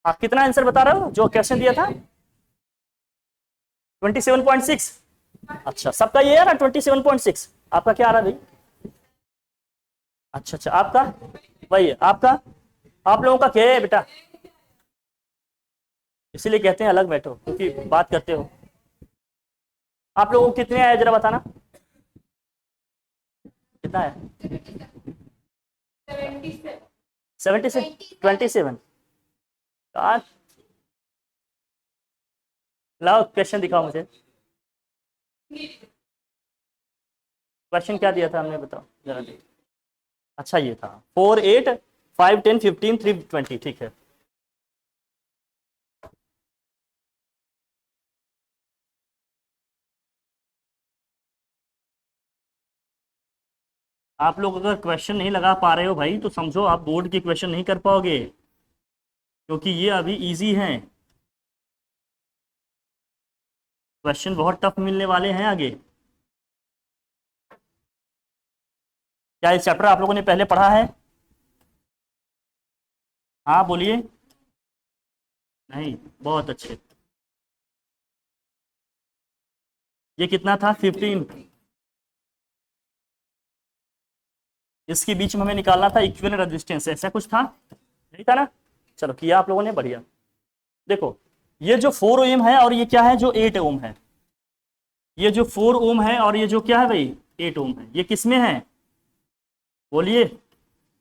आप कितना आंसर बता रहे हो जो क्वेश्चन दिया था? 27.6। अच्छा, सबका ये है ना 27.6। आपका क्या आ रहा है भाई? अच्छा अच्छा, आपका वही है आपका। आप लोगों का क्या है बेटा? इसीलिए कहते हैं अलग बैठो, क्योंकि बात करते हो। आप लोगों को कितने आए जरा बताना, कितना है? 76, 27। लाओ क्वेश्चन दिखाओ मुझे। क्वेश्चन क्या दिया था हमने, बताओ जरा देखो। अच्छा ये था 4, 8, 5, 10, 15, 3, 20। ठीक है। आप लोग अगर क्वेश्चन नहीं लगा पा रहे हो भाई, तो समझो आप बोर्ड के क्वेश्चन नहीं कर पाओगे, क्योंकि ये अभी इजी हैं। क्वेश्चन बहुत टफ मिलने वाले हैं आगे। क्या इस चैप्टर आप लोगों ने पहले पढ़ा है? हाँ बोलिए। नहीं, बहुत अच्छे। ये कितना था? 15। इसके बीच में हमें निकालना था इक्विवेलेंट रेजिस्टेंस, ऐसा कुछ था नहीं था ना? चलो किया आप लोगों ने, बढ़िया। देखो, ये जो 4 ओम है और ये क्या है जो 8 ओम है, ये जो 4 ओम है और ये जो क्या है भाई 8 ओम है, ये किसमें है? बोलिए।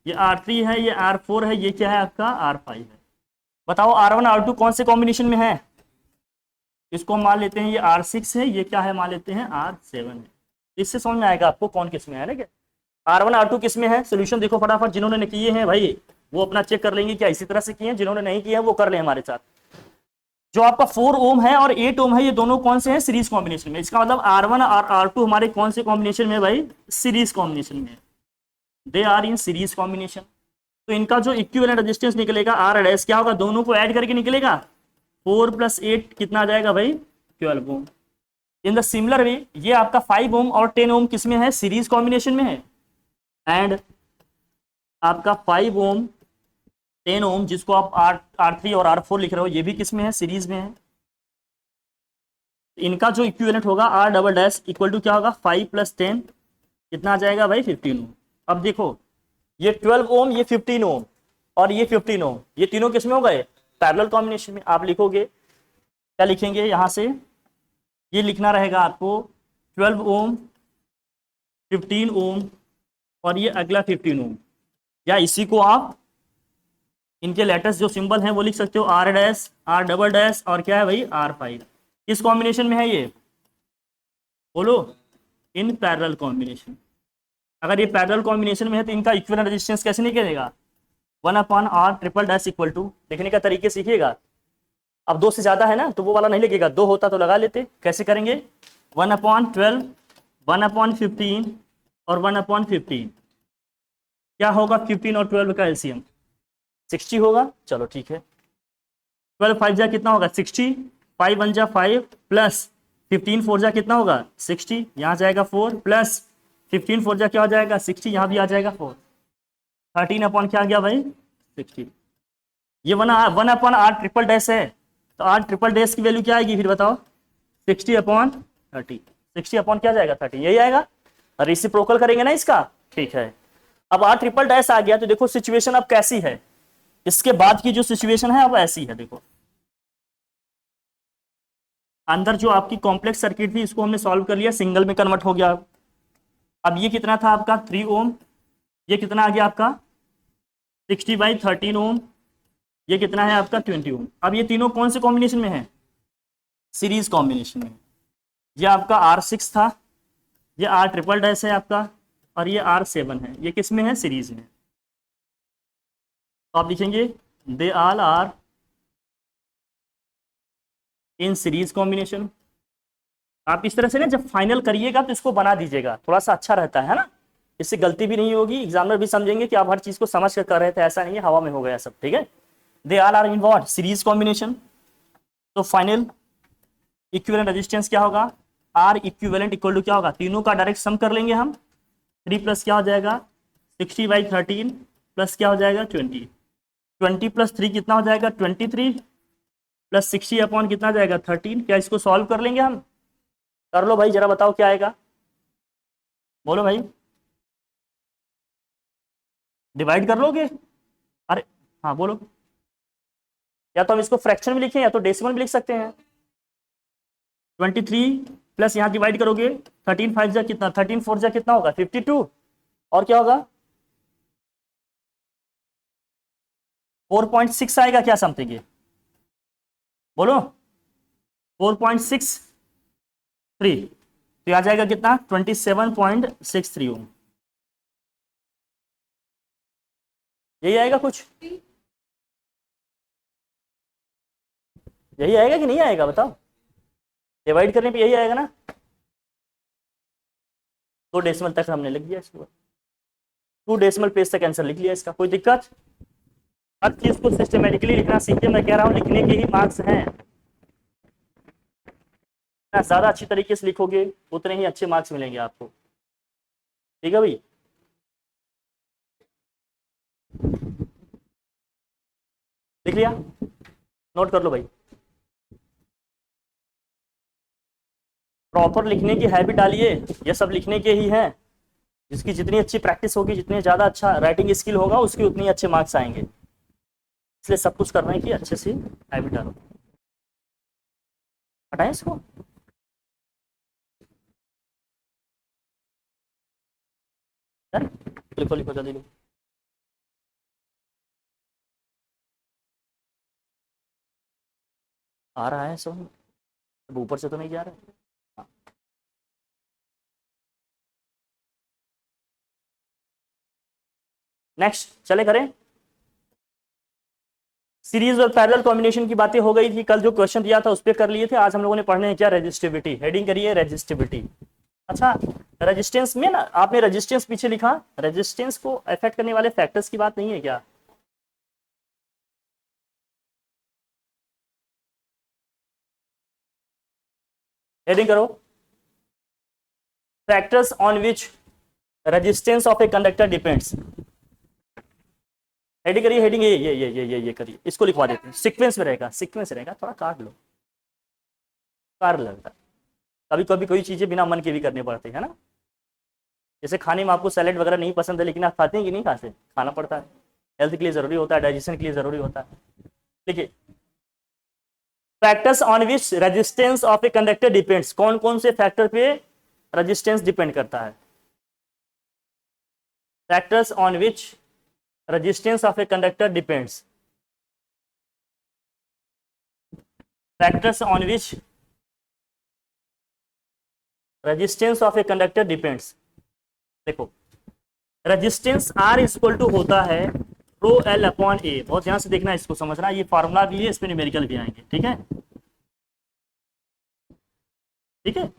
ये R3 है, ये R4 है, ये क्या है आपका R5 है। बताओ R1 R2 कौन से कॉम्बिनेशन में है? इसको मान लेते हैं ये R6 है, ये क्या है मान लेते हैं R7 है। इससे समझ में आएगा आपको कौन किस में है ना। R1 R2 किस में है? सोल्यूशन देखो फटाफट, जिन्होंने किए हैं भाई वो अपना चेक कर लेंगे क्या इसी तरह से किए हैं, जिन्होंने नहीं किया है वो कर ले हमारे साथ। जो आपका 4 ओम है और 8 ओम है, ये दोनों कौन से हैं? सीरीज कॉम्बिनेशन में। इसका मतलब R1 और R2 हमारे कौन से कॉम्बिनेशन में भाई? सीरीज कॉम्बिनेशन में। They are in series combination. तो इनका जो इक्विवेलेंट रेजिस्टेंस निकलेगा R डैश क्या होगा? दोनों को ऐड करके निकलेगा 4 + 8 कितना आ जाएगा भाई? 12 ओम। इन द सिमिलर वे ये आपका 5 ओम और 10 ओम किसमें है? सीरीज कॉम्बिनेशन में है। एंड आपका 5 ओम 10 ओम जिसको आप R3 और R4 लिख रहे हो, ये भी किसमें है? सीरीज में है। इनका जो इक्विवेलेंट होगा R double dash equal to क्या होगा? 5 + 10 कितना आ जाएगा भाई? 15 ओम। अब देखो, ये 12 ओम, ये 15 ओम और ये 15 ओम, ये तीनों किसमें हो गए? पैरेलल कॉम्बिनेशन में। आप लिखोगे क्या? लिखेंगे यहां से ये लिखना रहेगा आपको 12 ओम, 15 ओम और ये अगला 15 ओम, या इसी को आप इनके लेटर्स जो सिंबल हैं वो लिख सकते हो R dash, R double dash और क्या है भाई? R5। किस कॉम्बिनेशन में है ये? बोलो। In parallel combination. अगर ये पैरेलल कॉम्बिनेशन में है तो इनका इक्विवेलेंट रेजिस्टेंस कैसे निकलेगा? 1/R triple dash equal to, लिखने का तरीके सीखिएगा। अब 2 से ज्यादा है ना तो वो वाला नहीं लगेगा, 2 होता तो लगा लेते। कैसे करेंगे? 1/12, 1/15 और 1/15। क्या होगा 15 और 12 का एलसीएम? 60 होगा। चलो ठीक है। 12 5 जा कितना होगा? 60। 5 1 जा 5 प्लस 15 4 जा कितना होगा? 60। यहाँ जाएगा 4 प्लस 15 4 जा क्या हो जाएगा? 60। यहाँ भी आ जाएगा 4। 13 अपॉन क्या आ गया भाई? 60। ये 1/R ट्रिपल डैश है, तो R ट्रिपल डैश की वैल्यू क्या आएगी फिर बताओ? 60/30। 60 अपॉन क्या जाएगा? 30, यही आएगा। रेसिप्रोकल करेंगे ना इसका। ठीक है। अब R ट्रिपल डैश आ गया तो देखो सिचुएशन अब कैसी है, इसके बाद की जो सिचुएशन है अब ऐसी है। देखो अंदर जो आपकी कॉम्प्लेक्स सर्किट थी इसको हमने सॉल्व कर लिया, सिंगल में कन्वर्ट हो गया। अब ये कितना था आपका? 3 ओम। ये कितना आ गया आपका? 60/13 ओम। ये कितना है आपका? 20 ओम। अब ये तीनों कौन से कॉम्बिनेशन में है? सीरीज कॉम्बिनेशन में। ये आपका R6 था, ये R ट्रिपल डैश है आपका, और ये R7 है। ये किस में है? सीरीज में। तो आप लिखेंगे they all are in series combination. आप इस तरह से ना जब फाइनल करिएगा तो इसको बना दीजिएगा, थोड़ा सा अच्छा रहता है ना, इससे गलती भी नहीं होगी, एग्जामिनर भी समझेंगे कि आप हर चीज को समझ कर रहे थे, ऐसा नहीं है हवा में हो गया सब। ठीक है। They all are in what? Series combination. तो फाइनल इक्विवेलेंट रेजिस्टेंस क्या होगा? आर इक्विवेलेंट इक्वल टू क्या होगा? तीनों का डायरेक्ट सम कर लेंगे हम। 3 प्लस क्या हो जाएगा? 60/13 प्लस क्या हो जाएगा? 20। 20 प्लस 3 कितना हो जाएगा 23 प्लस 60 अपॉन कितना आ जाएगा 13। क्या इसको सॉल्व कर लेंगे हम? कर लो भाई, जरा बताओ क्या आएगा, बोलो भाई, डिवाइड कर लोगे? अरे हाँ बोलो। या तो हम इसको फ्रैक्शन में लिखें या तो डेसिमल में लिख सकते हैं। 23 प्लस यहाँ डिवाइड करोगे 13 5 जा कितना, 13 4 जा कितना होगा 52, और क्या होगा 4.6 आएगा क्या समथिंग, ये बोलो 4.63, तो आ जाएगा कितना 27.63 ओम। यही आएगा कुछ, यही आएगा कि नहीं आएगा बताओ, डिवाइड करने पे यही आएगा ना। 2 डेसिमल तक हमने लिख दिया इसको, 2 डेसिमल प्लेस तक आंसर लिख लिया इसका, कोई दिक्कत? हर चीज को सिस्टमेटिकली लिखना सीखिए, मैं कह रहा हूं लिखने के ही मार्क्स हैं, ज्यादा अच्छी तरीके से लिखोगे उतने ही अच्छे मार्क्स मिलेंगे आपको, ठीक है भाई। लिख लिया, नोट कर लो भाई, प्रॉपर लिखने की हैबिट डालिए, ये सब लिखने के ही हैं, जिसकी जितनी अच्छी प्रैक्टिस होगी, जितने ज्यादा अच्छा राइटिंग स्किल होगा उसकी उतनी अच्छे मार्क्स आएंगे, इसलिए सब कुछ करना है कि अच्छे से हैबिट डालो। हटाएं इसको, लिखो लिखो जल्दी लिखो। आ रहा है सब, ऊपर से तो नहीं जा रहा है। नेक्स्ट चले करें, सीरीज और पैरेलल कॉम्बिनेशन की बातें हो गई थी, कल जो क्वेश्चन दिया था उस पर कर लिए थे, आज हम लोगों ने पढ़ने हैं क्या रेजिस्टिविटी, हेडिंग करिए रेजिस्टिविटी। अच्छा, रेजिस्टेंस में ना आपने रेजिस्टेंस पीछे लिखा, रेजिस्टेंस को अफेक्ट करने वाले फैक्टर्स की बात नहीं है क्या? हेडिंग करो, factors on which resistance of a conductor depends. Heading करिए, हेडिंग ये करिए, इसको लिखवा देते हैं, सीक्वेंस में रहेगा, सीक्वेंस रहेगा, थोड़ा काट लो, कार लगता है, कभी कभी कोई चीजें बिना मन के भी करनी पड़ती है ना, जैसे खाने में आपको सैलेड वगैरह नहीं पसंद है लेकिन आप खाते हैं कि नहीं खाते, खाना पड़ता है, हेल्थ के लिए जरूरी होता है, डाइजेशन के लिए जरूरी होता है। देखिए, factors on which resistance of a conductor depends, कौन कौन से फैक्टर पे रेजिस्टेंस डिपेंड करता है? Factors on which resistance of a conductor depends, factors on which resistance of a conductor depends. देखो, रेजिस्टेंस R इक्वल टू होता है रो L upon ए, बहुत ध्यान से देखना, इसको समझना, ये फार्मूला भी है, इस पे न्यूमेरिकल भी आएंगे, ठीक है ठीक है।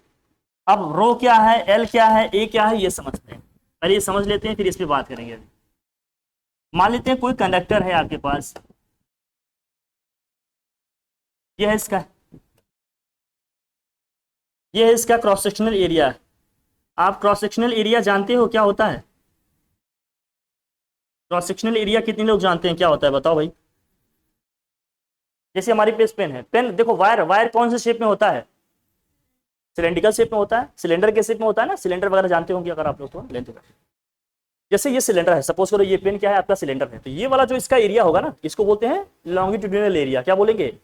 अब रो क्या है, L क्या है, A क्या है, ये समझते हैं, पहले ये समझ लेते हैं फिर इस पे बात करेंगे। मान लेते हैं कोई कंडक्टर है आपके पास, ये है इसका, ये है इसका क्रॉस सेक्शनल एरिया। आप क्रॉस सेक्शनल एरिया जानते हो क्या होता है? क्रॉस सेक्शनल एरिया कितने लोग जानते हैं क्या होता है, बताओ भाई। जैसे हमारी पेस पेन है, पेन देखो, वायर, वायर कौन से शेप में होता है? सिलेंड्रिकल शेप में होता है, सिलेंडर के शेप में होता है ना, सिलेंडर वगैरह जानते होंगे अगर आप लोग तो लेंथ। जैसे ये सिलेंडर है, सपोज करो ये पेन क्या है आपका, सिलेंडर है, तो ये वाला जो इसका एरिया होगा ना, इसको बोलते हैं लॉन्गिट्यूडिनल एरिया। क्या बोलेंगे?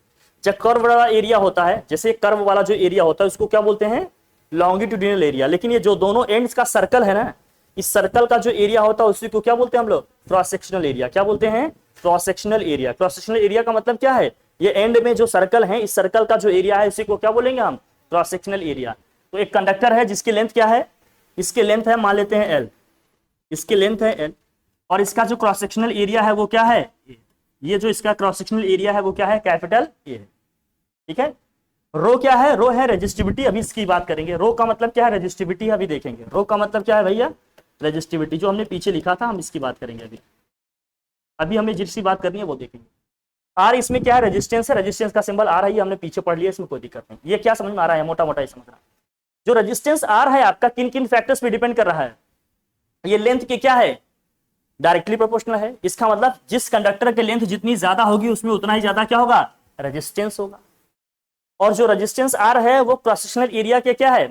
जब कर्व वाला एरिया होता है, जैसे कर्व वाला जो एरिया होता है उसको क्या बोलते हैं, लॉन्गिट्यूडिनल एरिया। लेकिन ये जो दोनों एंड्स का सर्कल है ना, इस सर्कल का जो एरिया होता है उसी को क्या बोलते हैं हम लोग, क्रॉस सेक्शनल एरिया। क्या बोलते हैं? Cross sectional area. Cross sectional area का मतलब क्या है, ये एंड में जो सर्कल है, इस सर्कल का जो एरिया है इसी को क्या बोलेंगे हम, क्रॉस सेक्शनल एरिया। तो एक कंडक्टर है जिसकी लेंथ क्या है, इसके लेंथ है मान लेते हैं एल, इसकी लेंथ है एल, और इसका जो क्रॉस सेक्शनल एरिया है वो क्या है, ये जो इसका क्रॉस सेक्शनल एरिया है वो क्या है, कैपिटल ए है, ठीक है। रो क्या है, रो है रेजिस्टिविटी, अभी इसकी बात करेंगे। रो का मतलब क्या है, रेजिस्टिविटी, अभी देखेंगे। रो का मतलब क्या है भैया, रेजिस्टिविटी, जो हमने पीछे लिखा था हम इसकी बात करेंगे अभी। अभी हमें जिसकी बात करनी है वो देखेंगे। आर इसमें क्या है, रेजिस्टेंस है, रेजिस्टेंस का सिंबल आ रहा है, हमने पीछे पढ़ लिया, इसमें कोई दिक्कत नहीं। ये क्या समझ में आ रहा है, मोटा मोटा ही समझ रहा है। जो रेजिस्टेंस आर है आपका किन किन फैक्टर्स पे डिपेंड कर रहा है, ये लेंथ के क्या है, डायरेक्टली प्रोपोर्शनल है। इसका मतलब जिस कंडक्टर की लेंथ जितनी ज्यादा होगी उसमें उतना ही ज्यादा क्या होगा, रेजिस्टेंस होगा। और जो रेजिस्टेंस आर है वो क्रॉस सेक्शनल एरिया के क्या है,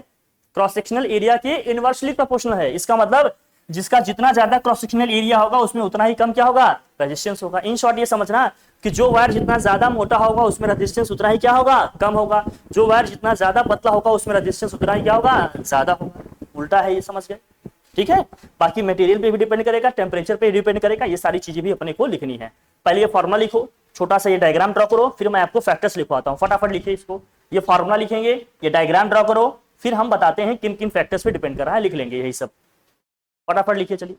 क्रॉस सेक्शनल एरिया के इनवर्सली प्रोपोर्शनल है। इसका मतलब जिसका जितना ज्यादा क्रॉस सेक्शनल एरिया होगा उसमें उतना ही कम क्या होगा, रेजिस्टेंस होगा। इन शॉर्ट ये समझना कि जो वायर जितना ज्यादा मोटा होगा उसमें रेजिस्टेंस उतना ही क्या होगा, कम होगा। जो वायर जितना ज्यादा पतला होगा उसमें रेजिस्टेंस उतना ही क्या होगा, ज्यादा होगा। उल्टा है, ये समझ गए, ठीक है। बाकी मटेरियल पे भी डिपेंड करेगा, टेम्परेचर पे डिपेंड करेगा, ये सारी चीजें भी अपने को लिखनी है। पहले ये फॉर्मूला लिखो, छोटा सा ये डायग्राम ड्रॉ करो, फिर मैं आपको फैक्टर्स लिखवाता हूँ। फटाफट लिखिए इसको, ये फॉर्मूला लिखेंगे, ये डायग्राम ड्रॉ करो, फिर हम बताते हैं किन किन फैक्टर्स पे डिपेंड कर रहा है, लिख लेंगे यही सब। फटाफट लिखिए चलिए।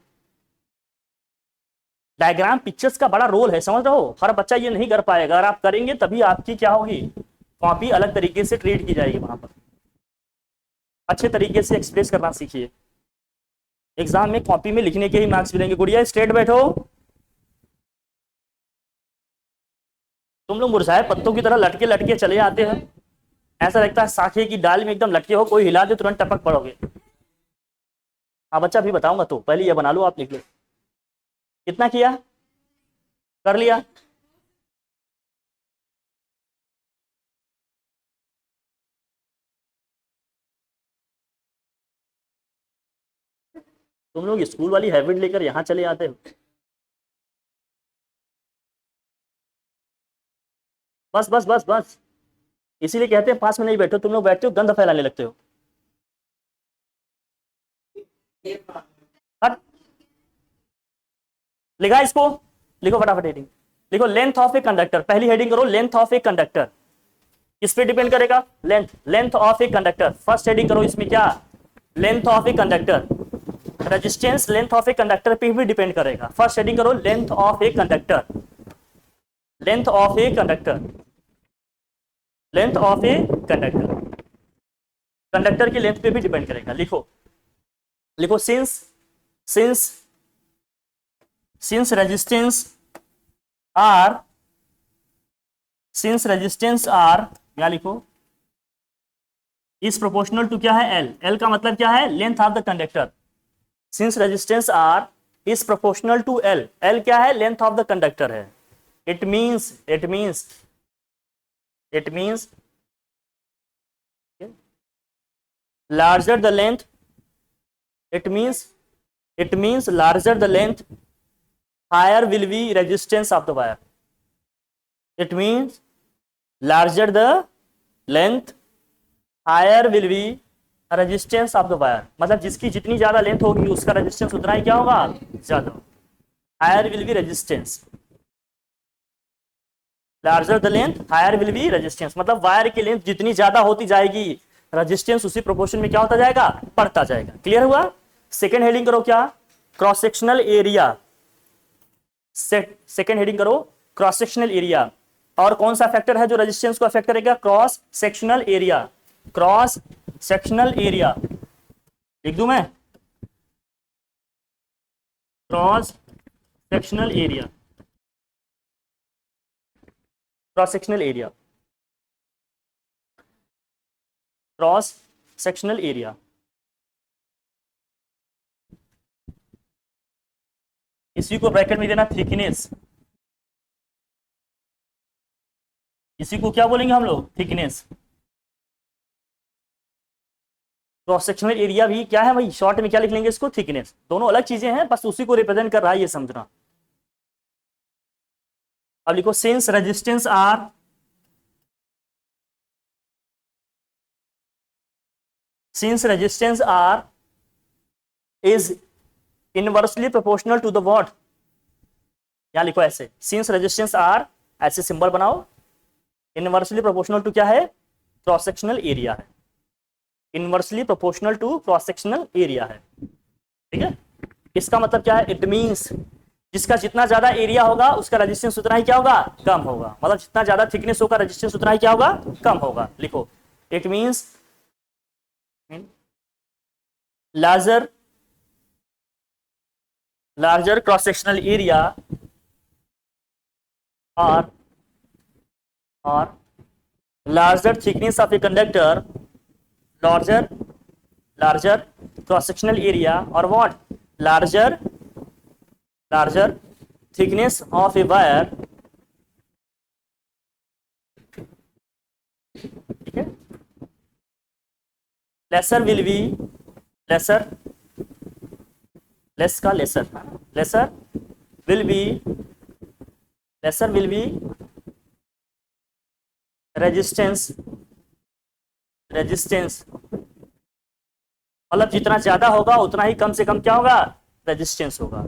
डायग्राम पिक्चर्स का बड़ा रोल है, समझ रहे हो। हर बच्चा ये नहीं कर पाएगा, अगर आप करेंगे तभी आपकी क्या होगी, कॉपी अलग तरीके से ट्रीट की जाएगी। वहां पर अच्छे तरीके से एक्सप्रेस करना सीखिए। एग्जाम में कॉपी में लिखने के ही मार्क्स मिलेंगे। गुड़िया स्ट्रेट बैठो, तुम लोग मुरझाए पत्तों की तरह लटके लटके चले आते हैं। ऐसा लगता है साखे की डाल में एकदम लटके हो, कोई हिला दे तुरंत टपक पड़ोगे। हाँ बच्चा भी बताऊंगा, तो पहले ये बना लो, आप लिख लो। कितना किया, कर लिया। तुम लोग स्कूल वाली हैबिट लेकर यहाँ चले आते हो। बस बस बस बस, इसीलिए कहते हैं पास में नहीं बैठो। तुम लोग बैठते हो गंद फैलाने लगते हो। हट, लिखा इसको, लिखो फटाफट हेडिंग लिखो। लेंथ ऑफ ए कंडक्टर, पहली हेडिंग करो, लेंथ ऑफ ए कंडक्टर। किस पे डिपेंड करेगा, length, length of a conductor. First heading करो इसमें क्या, length of a conductor. Resistance length of a conductor पे भी डिपेंड करेगा। फर्स्ट हेडिंग करो, length of a conductor, length of a conductor, length of a conductor. Conductor की length पे भी डिपेंड करेगा। लिखो लिखो, since since since resistance are, since resistance are, क्या लिखो, इज प्रोपोर्शनल टू क्या है, एल। एल का मतलब क्या है, length of the conductor. Since resistance R is proportional to L, L क्या है, लेंथ ऑफ द कंडक्टर है। It means larger the length, it means larger the length, higher will be resistance of the wire. It means larger the length, higher will be resistance of the wire. मतलब जिसकी जितनी ज्यादा length होगी उसका resistance उतना ही क्या होगा, ज्यादा। higher will be resistance, larger the length, higher will be resistance। मतलब वायर की लेंथ जितनी ज्यादा होती जाएगी रेजिस्टेंस उसी प्रोपोर्शन में क्या होता जाएगा, बढ़ता जाएगा। क्लियर हुआ। सेकेंड हेडिंग करो क्या, cross sectional area. Second heading करो, क्रॉस सेक्शनल एरिया। और कौन सा फैक्टर है जो रेजिस्टेंस को अफेक्ट करेगा, cross sectional area. Cross sectional area लिख दूं मैं, cross sectional area, cross sectional area, cross sectional area. इसी को ब्रैकेट में देना थिकनेस। इसी को क्या बोलेंगे हम लोग, थिकनेस। क्रॉस सेक्शनल एरिया भी क्या है भाई, शॉर्ट में क्या लिख लेंगे इसको, थिकनेस। दोनों अलग चीजें हैं, बस उसी को रिप्रेजेंट कर रहा है, ये समझना। अब लिखो, since resistance are, since resistance R is inversely proportional to the what, क्या लिखो ऐसे, since resistance R, ऐसे सिंबल बनाओ, इनवर्सली प्रोपोर्शनल टू क्या है, क्रॉस सेक्शनल एरिया है। Inversely proportional to cross sectional area है, ठीक है। इसका मतलब क्या है, इट मींस जिसका जितना ज्यादा एरिया होगा उसका रेजिस्टेंस उतना ही क्या होगा, कम होगा। मतलब जितना ज्यादा थिकनेस होगा रेजिस्टेंस उतना ही क्या होगा, कम होगा। लिखो, it means larger cross sectional area or larger thickness of a conductor, larger cross sectional area, or what, larger larger thickness of a wire, ठीक है, lesser will be, lesser, less का lesser, lesser will be, lesser will be resistance, resistance मतलब जितना ज्यादा होगा उतना ही कम से कम क्या होगा, रेजिस्टेंस होगा।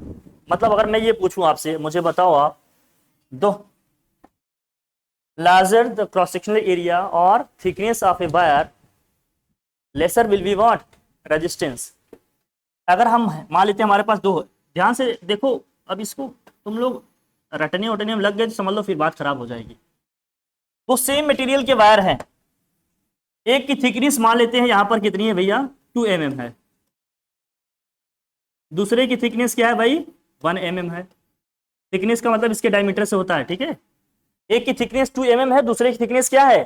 मतलब अगर मैं ये पूछूं आपसे, मुझे बताओ आप, दो larger the cross sectional area और thickness of a wire, lesser will be what, resistance. अगर हम मान लेते हैं हमारे पास दो, ध्यान से देखो, अब इसको तुम लोग रटने वटने में लग गए तो समझ लो फिर बात खराब हो जाएगी। वो सेम मटेरियल के वायर हैं, एक की थिकनेस मान लेते हैं यहां पर कितनी है भैया, 2 mm है, दूसरे की थिकनेस क्या है भाई, 1 mm है। थिकनेस का मतलब इसके डायमीटर से होता है, ठीक है। एक की थिकनेस 2 mm है, दूसरे की थिकनेस क्या है,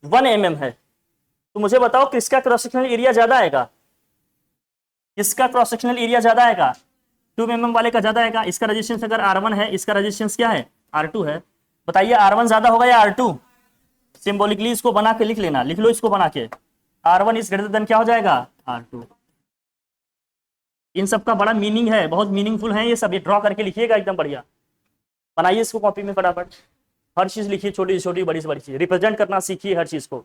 1 mm है। तो मुझे बताओ किसका क्रॉस सेक्शनल एरिया ज्यादा आएगा, किसका क्रॉस सेक्शनल एरिया ज्यादा आएगा, 2 mm वाले का ज्यादा आएगा। इसका रेजिस्टेंस अगर R1 है, इसका रेजिस्टेंस क्या है, R2 है। बताइए R1 ज्यादा होगा या R2। सिंबॉलिकली इसको बना के लिख लेना, लिख लो इसको बना के, R1 इज ग्रेटर देन क्या हो जाएगा, R2। इन सब का बड़ा मीनिंग है, बहुत मीनिंगफुल है ये सब, ये ड्रॉ करके लिखिएगा एकदम बढ़िया। बनाइए इसको कॉपी में फटाफट, हर चीज लिखिए, छोटी छोटी बड़ी से बड़ी चीज, रिप्रेजेंट करना सीखिए हर चीज को।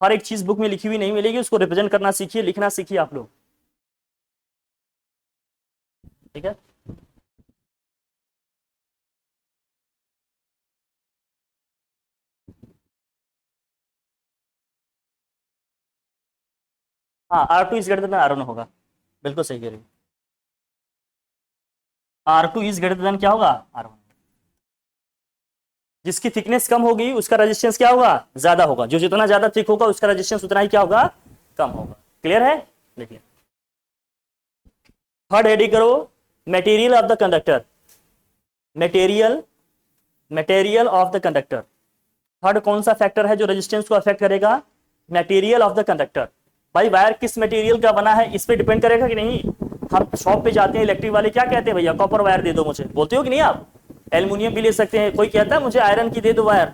हर एक चीज बुक में लिखी हुई नहीं मिलेगी, उसको रिप्रेजेंट करना सीखिए, लिखना सीखिए आप लोग, ठीक है। हाँ, R2 is greater than R1 होगा, बिल्कुल सही कह रही है। R2 इज ग्रेटर देन क्या होगा, R1। जिसकी थिकनेस कम होगी उसका रेजिस्टेंस क्या होगा, ज्यादा होगा। जो जितना ज्यादा थिक होगा उसका रेजिस्टेंस उतना ही क्या होगा, कम होगा। क्लियर है, देखिए थर्ड हेडिंग करो, material of the conductor, material, material of the conductor. Third कौन सा फैक्टर है जो रेजिस्टेंस को अफेक्ट करेगा, मटेरियल ऑफ द कंडक्टर। भाई वायर किस मटेरियल का बना है इस पे डिपेंड करेगा कि नहीं। हम शॉप पे जाते हैं, इलेक्ट्रिक वाले क्या कहते हैं, भैया कॉपर वायर दे दो मुझे, बोलते हो कि नहीं आप। एल्युमिनियम भी ले सकते हैं, कोई कहता है मुझे आयरन की दे दो वायर,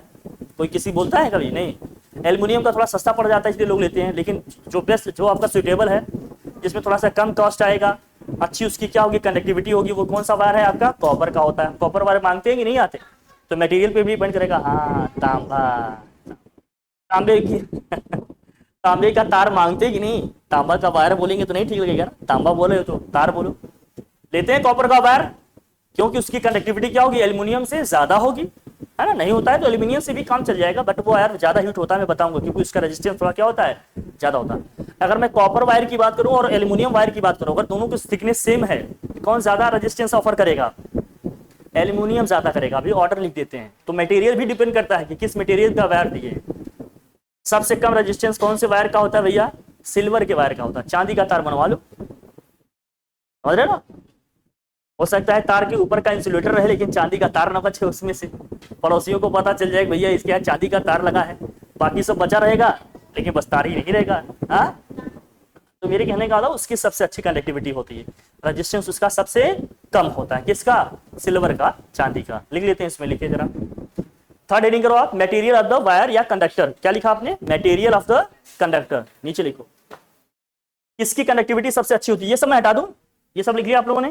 कोई किसी बोलता है कभी नहीं। एल्युमिनियम का थोड़ा सस्ता पड़ जाता है इसलिए लोग लेते हैं, लेकिन जो बेस्ट, जो आपका सुटेबल है, जिसमें थोड़ा सा कम कॉस्ट आएगा, अच्छी उसकी क्या होगी, कंडक्टिविटी होगी, वो कौन सा वायर है आपका, कॉपर का होता है। कॉपर वायर मांगते हैं कि नहीं आते, तो मटेरियल पे भी डिपेंड करेगा। हाँ तांबा, तांबे की तांबे का तार मांगते कि नहीं, तांबा का वायर बोलेंगे तो नहीं ठीक लगेगा ना, तांबा बोले तो तार बोलो। लेते हैं कॉपर का वायर, क्योंकि उसकी कंडक्टिविटी क्या होगी, एल्युमिनियम से ज्यादा होगी, है ना। नहीं होता है तो एल्यूमिनियम से भी काम चल जाएगा, बट वो वायर ज्यादा हीट होता है, मैं बताऊंगा, क्योंकि इसका रेजिस्टेंस थोड़ा क्या होता है, ज्यादा होता है। अगर मैं कॉपर वायर की बात करूं और एल्यूमिनियम वायर की बात करूं, अगर दोनों की थिकनेस सेम है, कौन ज्यादा रेजिस्टेंस ऑफर करेगा, एल्यूमिनियम ज्यादा करेगा। अभी ऑर्डर लिख देते हैं, तो मटेरियल भी डिपेंड करता है कि किस मटेरियल का वायर दिए। सबसे कम रेजिस्टेंस कौन से वायर का होता है भैया, सिल्वर के वायर का होता है। चांदी का तार बनवा लो, समझ रहे ना। हो सकता है तार के ऊपर का इंसुलेटर रहे लेकिन चांदी का तार ना बचे उसमें से, पड़ोसियों को पता चल जाएगा भैया इसके यहाँ चांदी का तार लगा है, बाकी सब बचा रहेगा लेकिन बस तार ही नहीं रहेगा। हाँ, तो मेरे कहने का उसकी सबसे अच्छी कंडक्टिविटी होती है, रेजिस्टेंस उसका सबसे कम होता है, किसका, सिल्वर का, चांदी का। लिख लेते हैं इसमें, लिखिए जरा, थर्ड हेडिंग करो आप, मटेरियल ऑफ द वायर या कंडक्टर। क्या लिखा आपने, मटेरियल ऑफ द कंडक्टर, नीचे लिखो किसकी कंडक्टिविटी सबसे अच्छी होती है। ये सब मैं हटा दूं, ये सब लिख लिया आप लोगों ने।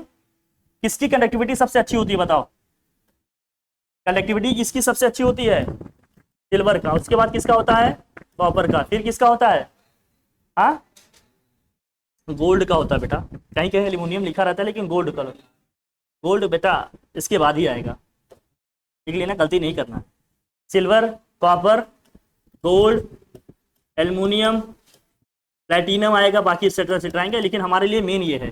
किसकी कंडक्टिविटी सबसे अच्छी होती है बताओ, कंडक्टिविटी किसकी सबसे अच्छी होती है, सिल्वर का। उसके बाद किसका होता है, कॉपर का। फिर किसका होता है, हाँ, गोल्ड का होता है बेटा। कहीं कहीं एल्यूमिनियम लिखा रहता है लेकिन गोल्ड कलर, गोल्ड बेटा इसके बाद ही आएगा, ठीक लेना, गलती नहीं करना। Silver, copper, gold, aluminium, platinum आएगा, बाकी एक्सेट्रा आएंगे, लेकिन हमारे लिए मेन ये है।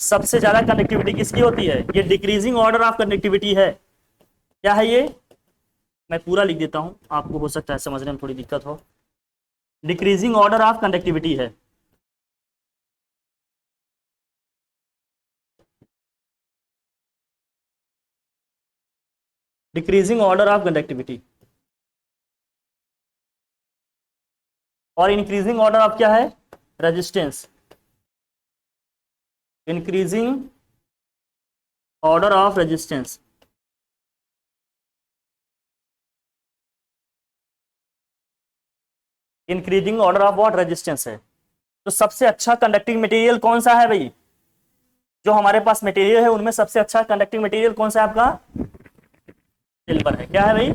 सबसे ज्यादा कंडक्टिविटी किसकी होती है, ये डिक्रीजिंग ऑर्डर ऑफ कंडक्टिविटी है। क्या है ये, मैं पूरा लिख देता हूं, आपको हो सकता है समझने में थोड़ी दिक्कत हो। डिक्रीजिंग ऑर्डर ऑफ कंडक्टिविटी है। Decreasing order of conductivity. और इंक्रीजिंग ऑर्डर ऑफ क्या है, resistance. Increasing order of resistance, increasing order of what resistance है। तो सबसे अच्छा कंडक्टिंग मटेरियल कौन सा है भाई, जो हमारे पास मटेरियल है उनमें सबसे अच्छा कंडक्टिंग मटेरियल कौन सा है आपका, सिल्वर है। क्या है भाई,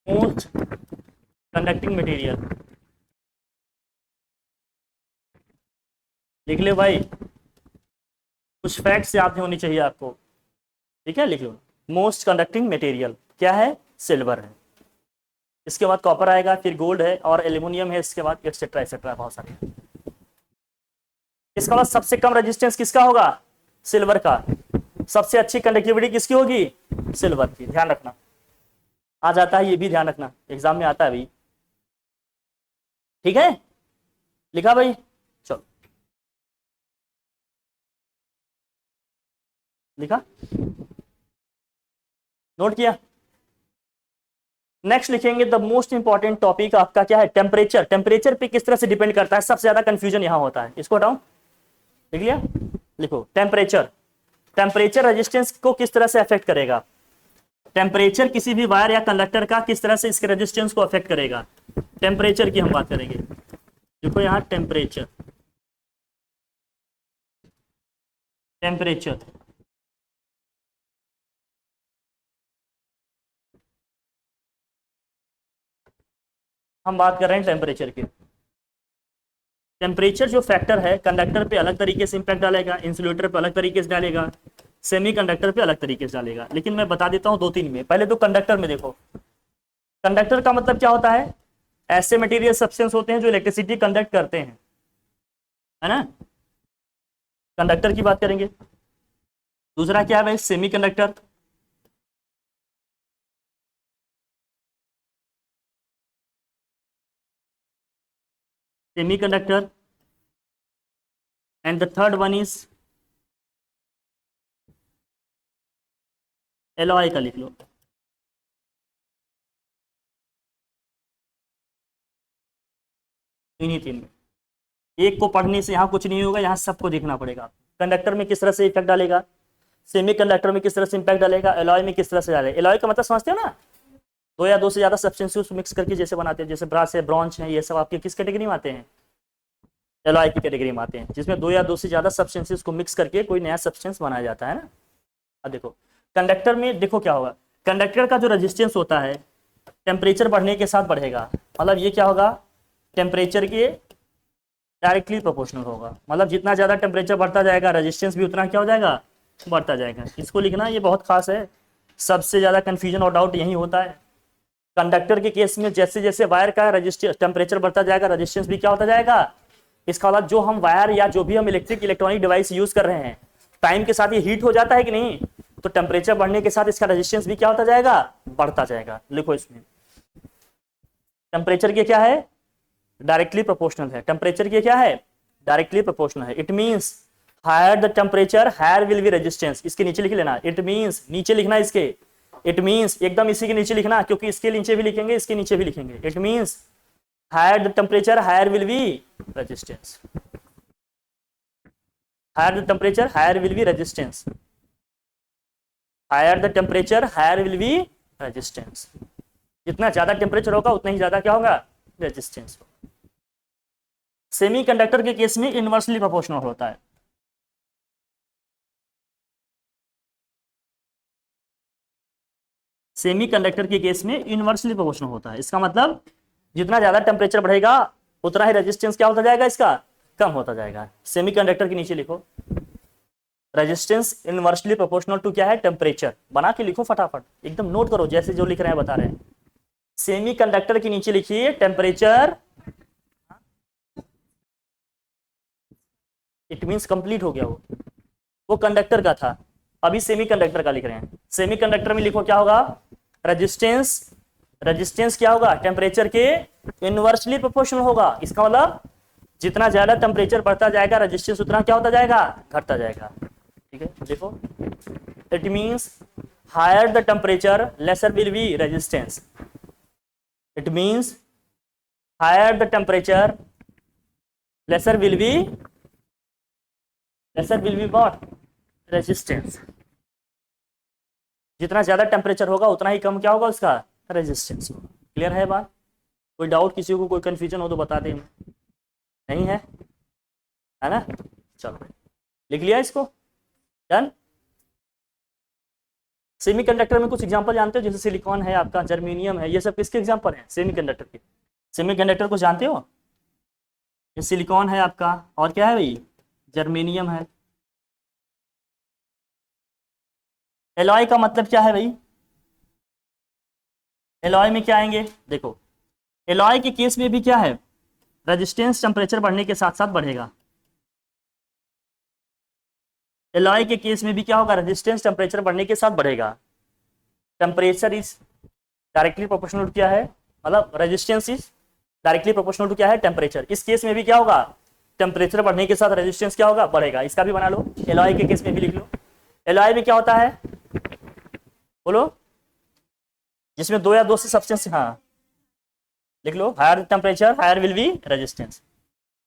मोस्ट कंडक्टिंग मटेरियल। लिख ले भाई, कुछ फैक्ट्स याद होनी चाहिए आपको, ठीक है, लिख लो। मोस्ट कंडक्टिंग मटेरियल क्या है, सिल्वर है। इसके बाद कॉपर आएगा, फिर गोल्ड है और एल्यूमिनियम है, इसके बाद एक्सेट्रा एक्सेट्रा बहुत सारे। इसके बाद सबसे कम रेजिस्टेंस किसका होगा, सिल्वर का। सबसे अच्छी कंडक्टिविटी किसकी होगी, सिल्वर की। ध्यान रखना, आ जाता है ये भी, ध्यान रखना एग्जाम में आता है भाई, ठीक है। लिखा भाई, चलो लिखा, नोट किया। नेक्स्ट लिखेंगे द मोस्ट इंपॉर्टेंट टॉपिक आपका क्या है, टेम्परेचर। टेम्परेचर पे किस तरह से डिपेंड करता है, सबसे ज्यादा कंफ्यूजन यहां होता है, इसको हटाओ, लिख लिया, लिखो टेम्परेचर। टेम्परेचर रेजिस्टेंस को किस तरह से अफेक्ट करेगा, टेम्परेचर किसी भी वायर या कंडक्टर का किस तरह से इसके रेजिस्टेंस को अफेक्ट करेगा, टेम्परेचर की हम बात करेंगे। देखो यहां टेम्परेचर, टेम्परेचर हम बात कर रहे हैं टेम्परेचर की। टेम्परेचर जो फैक्टर है कंडक्टर पे अलग तरीके से इंपैक्ट डालेगा, इंसुलेटर पे अलग तरीके से डालेगा, सेमी कंडक्टर पे अलग तरीके से डालेगा। लेकिन मैं बता देता हूं दो तीन में। पहले तो कंडक्टर में देखो, कंडक्टर का मतलब क्या होता है, ऐसे मटेरियल सब्सटेंस होते हैं जो इलेक्ट्रिसिटी कंडक्ट करते हैं, है ना, कंडक्टर की बात करेंगे। दूसरा क्या है भाई, semi conductor. Semi conductor and the third one is alloy का, लिख लो। इन्हीं तीन में, एक को पढ़ने से यहाँ कुछ नहीं होगा, यहाँ सबको देखना पड़ेगा। कंडक्टर में किस तरह से इफेक्ट डालेगा, सेमी कंडक्टर में किस तरह से इंपैक्ट डालेगा, एलॉय में किस तरह से डालेगा। एलॉय का मतलब समझते हो ना, दो या दो से ज्यादा सब्सटेंसेस मिक्स करके जैसे बनाते हैं, जैसे ब्रास है, ब्रॉन्ज है, ये सब आपके किस कैटेगरी में आते हैं, एलॉय की कैटेगरी में आते हैं, जिसमें दो या दो से ज्यादा सब्सटेंसेस को मिक्स करके कोई नया सब्सटेंस बनाया जाता है ना। अब देखो कंडक्टर में देखो क्या होगा, कंडक्टर का जो रेजिस्टेंस होता है टेम्परेचर बढ़ने के साथ बढ़ेगा। मतलब ये क्या होगा, टेम्परेचर के डायरेक्टली प्रोपोर्शनल होगा। मतलब जितना ज्यादा टेम्परेचर बढ़ता जाएगा रेजिस्टेंस भी उतना क्या हो जाएगा, बढ़ता जाएगा। इसको लिखना, ये बहुत खास है, सबसे ज्यादा कंफ्यूजन और डाउट यही होता है। कंडक्टर के केस में जैसे जैसे वायर का रेजिस्टेंस टेम्परेचर बढ़ता जाएगा रेजिस्टेंस भी क्या होता जाएगा। इसका मतलब जो हम वायर या जो भी हम इलेक्ट्रॉनिक डिवाइस यूज कर रहे हैं, टाइम के साथ ये हीट हो जाता है कि नहीं, तो टेम्परेचर बढ़ने के साथ इसका रेजिस्टेंस भी क्या होता जाएगा, बढ़ता जाएगा। लिखो इसमें टेम्परेचर के क्या है, डायरेक्टली प्रोपोर्शनल है। टेम्परेचर के क्या है, डायरेक्टली प्रोपोर्शनल है। It means higher the temperature higher will be resistance. इसके नीचे लिख लेना, इट मींस, नीचे लिखना इसके, इट मींस एकदम इसी के नीचे लिखना, क्योंकि इसके नीचे भी लिखेंगे इसके नीचे भी लिखेंगे। It means higher the temperature higher will be resistance, higher the temperature higher will be resistance, higher the temperature higher will be resistance. जितना ज्यादा टेम्परेचर होगा उतना ही ज्यादा क्या होगा, रेजिस्टेंस। सेमी कंडक्टर के केस में इनवर्सली प्रोपोर्शनल होता है। सेमी कंडक्टर के केस में इनवर्सली प्रोपोर्शनल होता है। इसका मतलब जितना ज्यादा टेम्परेचर बढ़ेगा उतना ही रेजिस्टेंस क्या होता जाएगा, इसका कम होता जाएगा। सेमी कंडक्टर के नीचे लिखो रेजिस्टेंस इनवर्सली प्रोपोर्शनल टू क्या है, टेम्परेचर। बना के लिखो फटाफट, एकदम नोट करो जैसे जो लिख रहे हैं बता रहे हैं। सेमी कंडक्टर के नीचे लिखिए टेम्परेचर, इट मींस कंप्लीट हो गया वो कंडक्टर का था, अभी सेमी कंडक्टर का लिख रहे हैं। सेमी कंडक्टर में लिखो क्या होगा, रेजिस्टेंस, रेजिस्टेंस क्या होगा, टेम्परेचर के इनवर्सली प्रोपोर्शनल होगा। इसका मतलब जितना ज्यादा टेम्परेचर बढ़ता जाएगा रेजिस्टेंस उतना क्या होता जाएगा, घटता जाएगा। ठीक है, देखो it means higher the temperature lesser will be resistance. It means higher the temperature lesser will be, lesser will be what, resistance. जितना ज्यादा टेम्परेचर होगा उतना ही कम क्या होगा उसका रेजिस्टेंस होगा। क्लियर है बात? कोई डाउट किसी को, कोई कंफ्यूजन हो तो बता दें। नहीं है ना? चलो लिख लिया इसको, डन। सेमीकंडक्टर में कुछ एग्जांपल जानते हो, जैसे सिलिकॉन है आपका, जर्मेनियम है, ये सब किसके एग्जांपल हैं? सेमीकंडक्टर के। सेमीकंडक्टर को जानते हो? ये सिलिकॉन है आपका, और क्या है भाई? जर्मेनियम है। एलॉय का मतलब क्या है भाई? एलॉय में क्या आएंगे? देखो, एलॉय के केस में भी क्या है, रेजिस्टेंस टेम्परेचर बढ़ने के साथ साथ बढ़ेगा। एलॉय के केस में भी क्या होगा, रेजिस्टेंस टेम्परेचर बढ़ने के साथ बढ़ेगा। Temperature is directly proportional to क्या है, मतलब resistance is directly proportional to क्या है, टेम्परेचर। इस केस में भी क्या होगा, टेम्परेचर बढ़ने के साथ रेजिस्टेंस क्या होगा, बढ़ेगा। इसका भी बना लो, एलॉय के केस में भी लिख लो। एलॉय में क्या होता है बोलो, जिसमें दो या दो से सब्सटेंस, हाँ लिख लो, higher temperature higher will be resistance.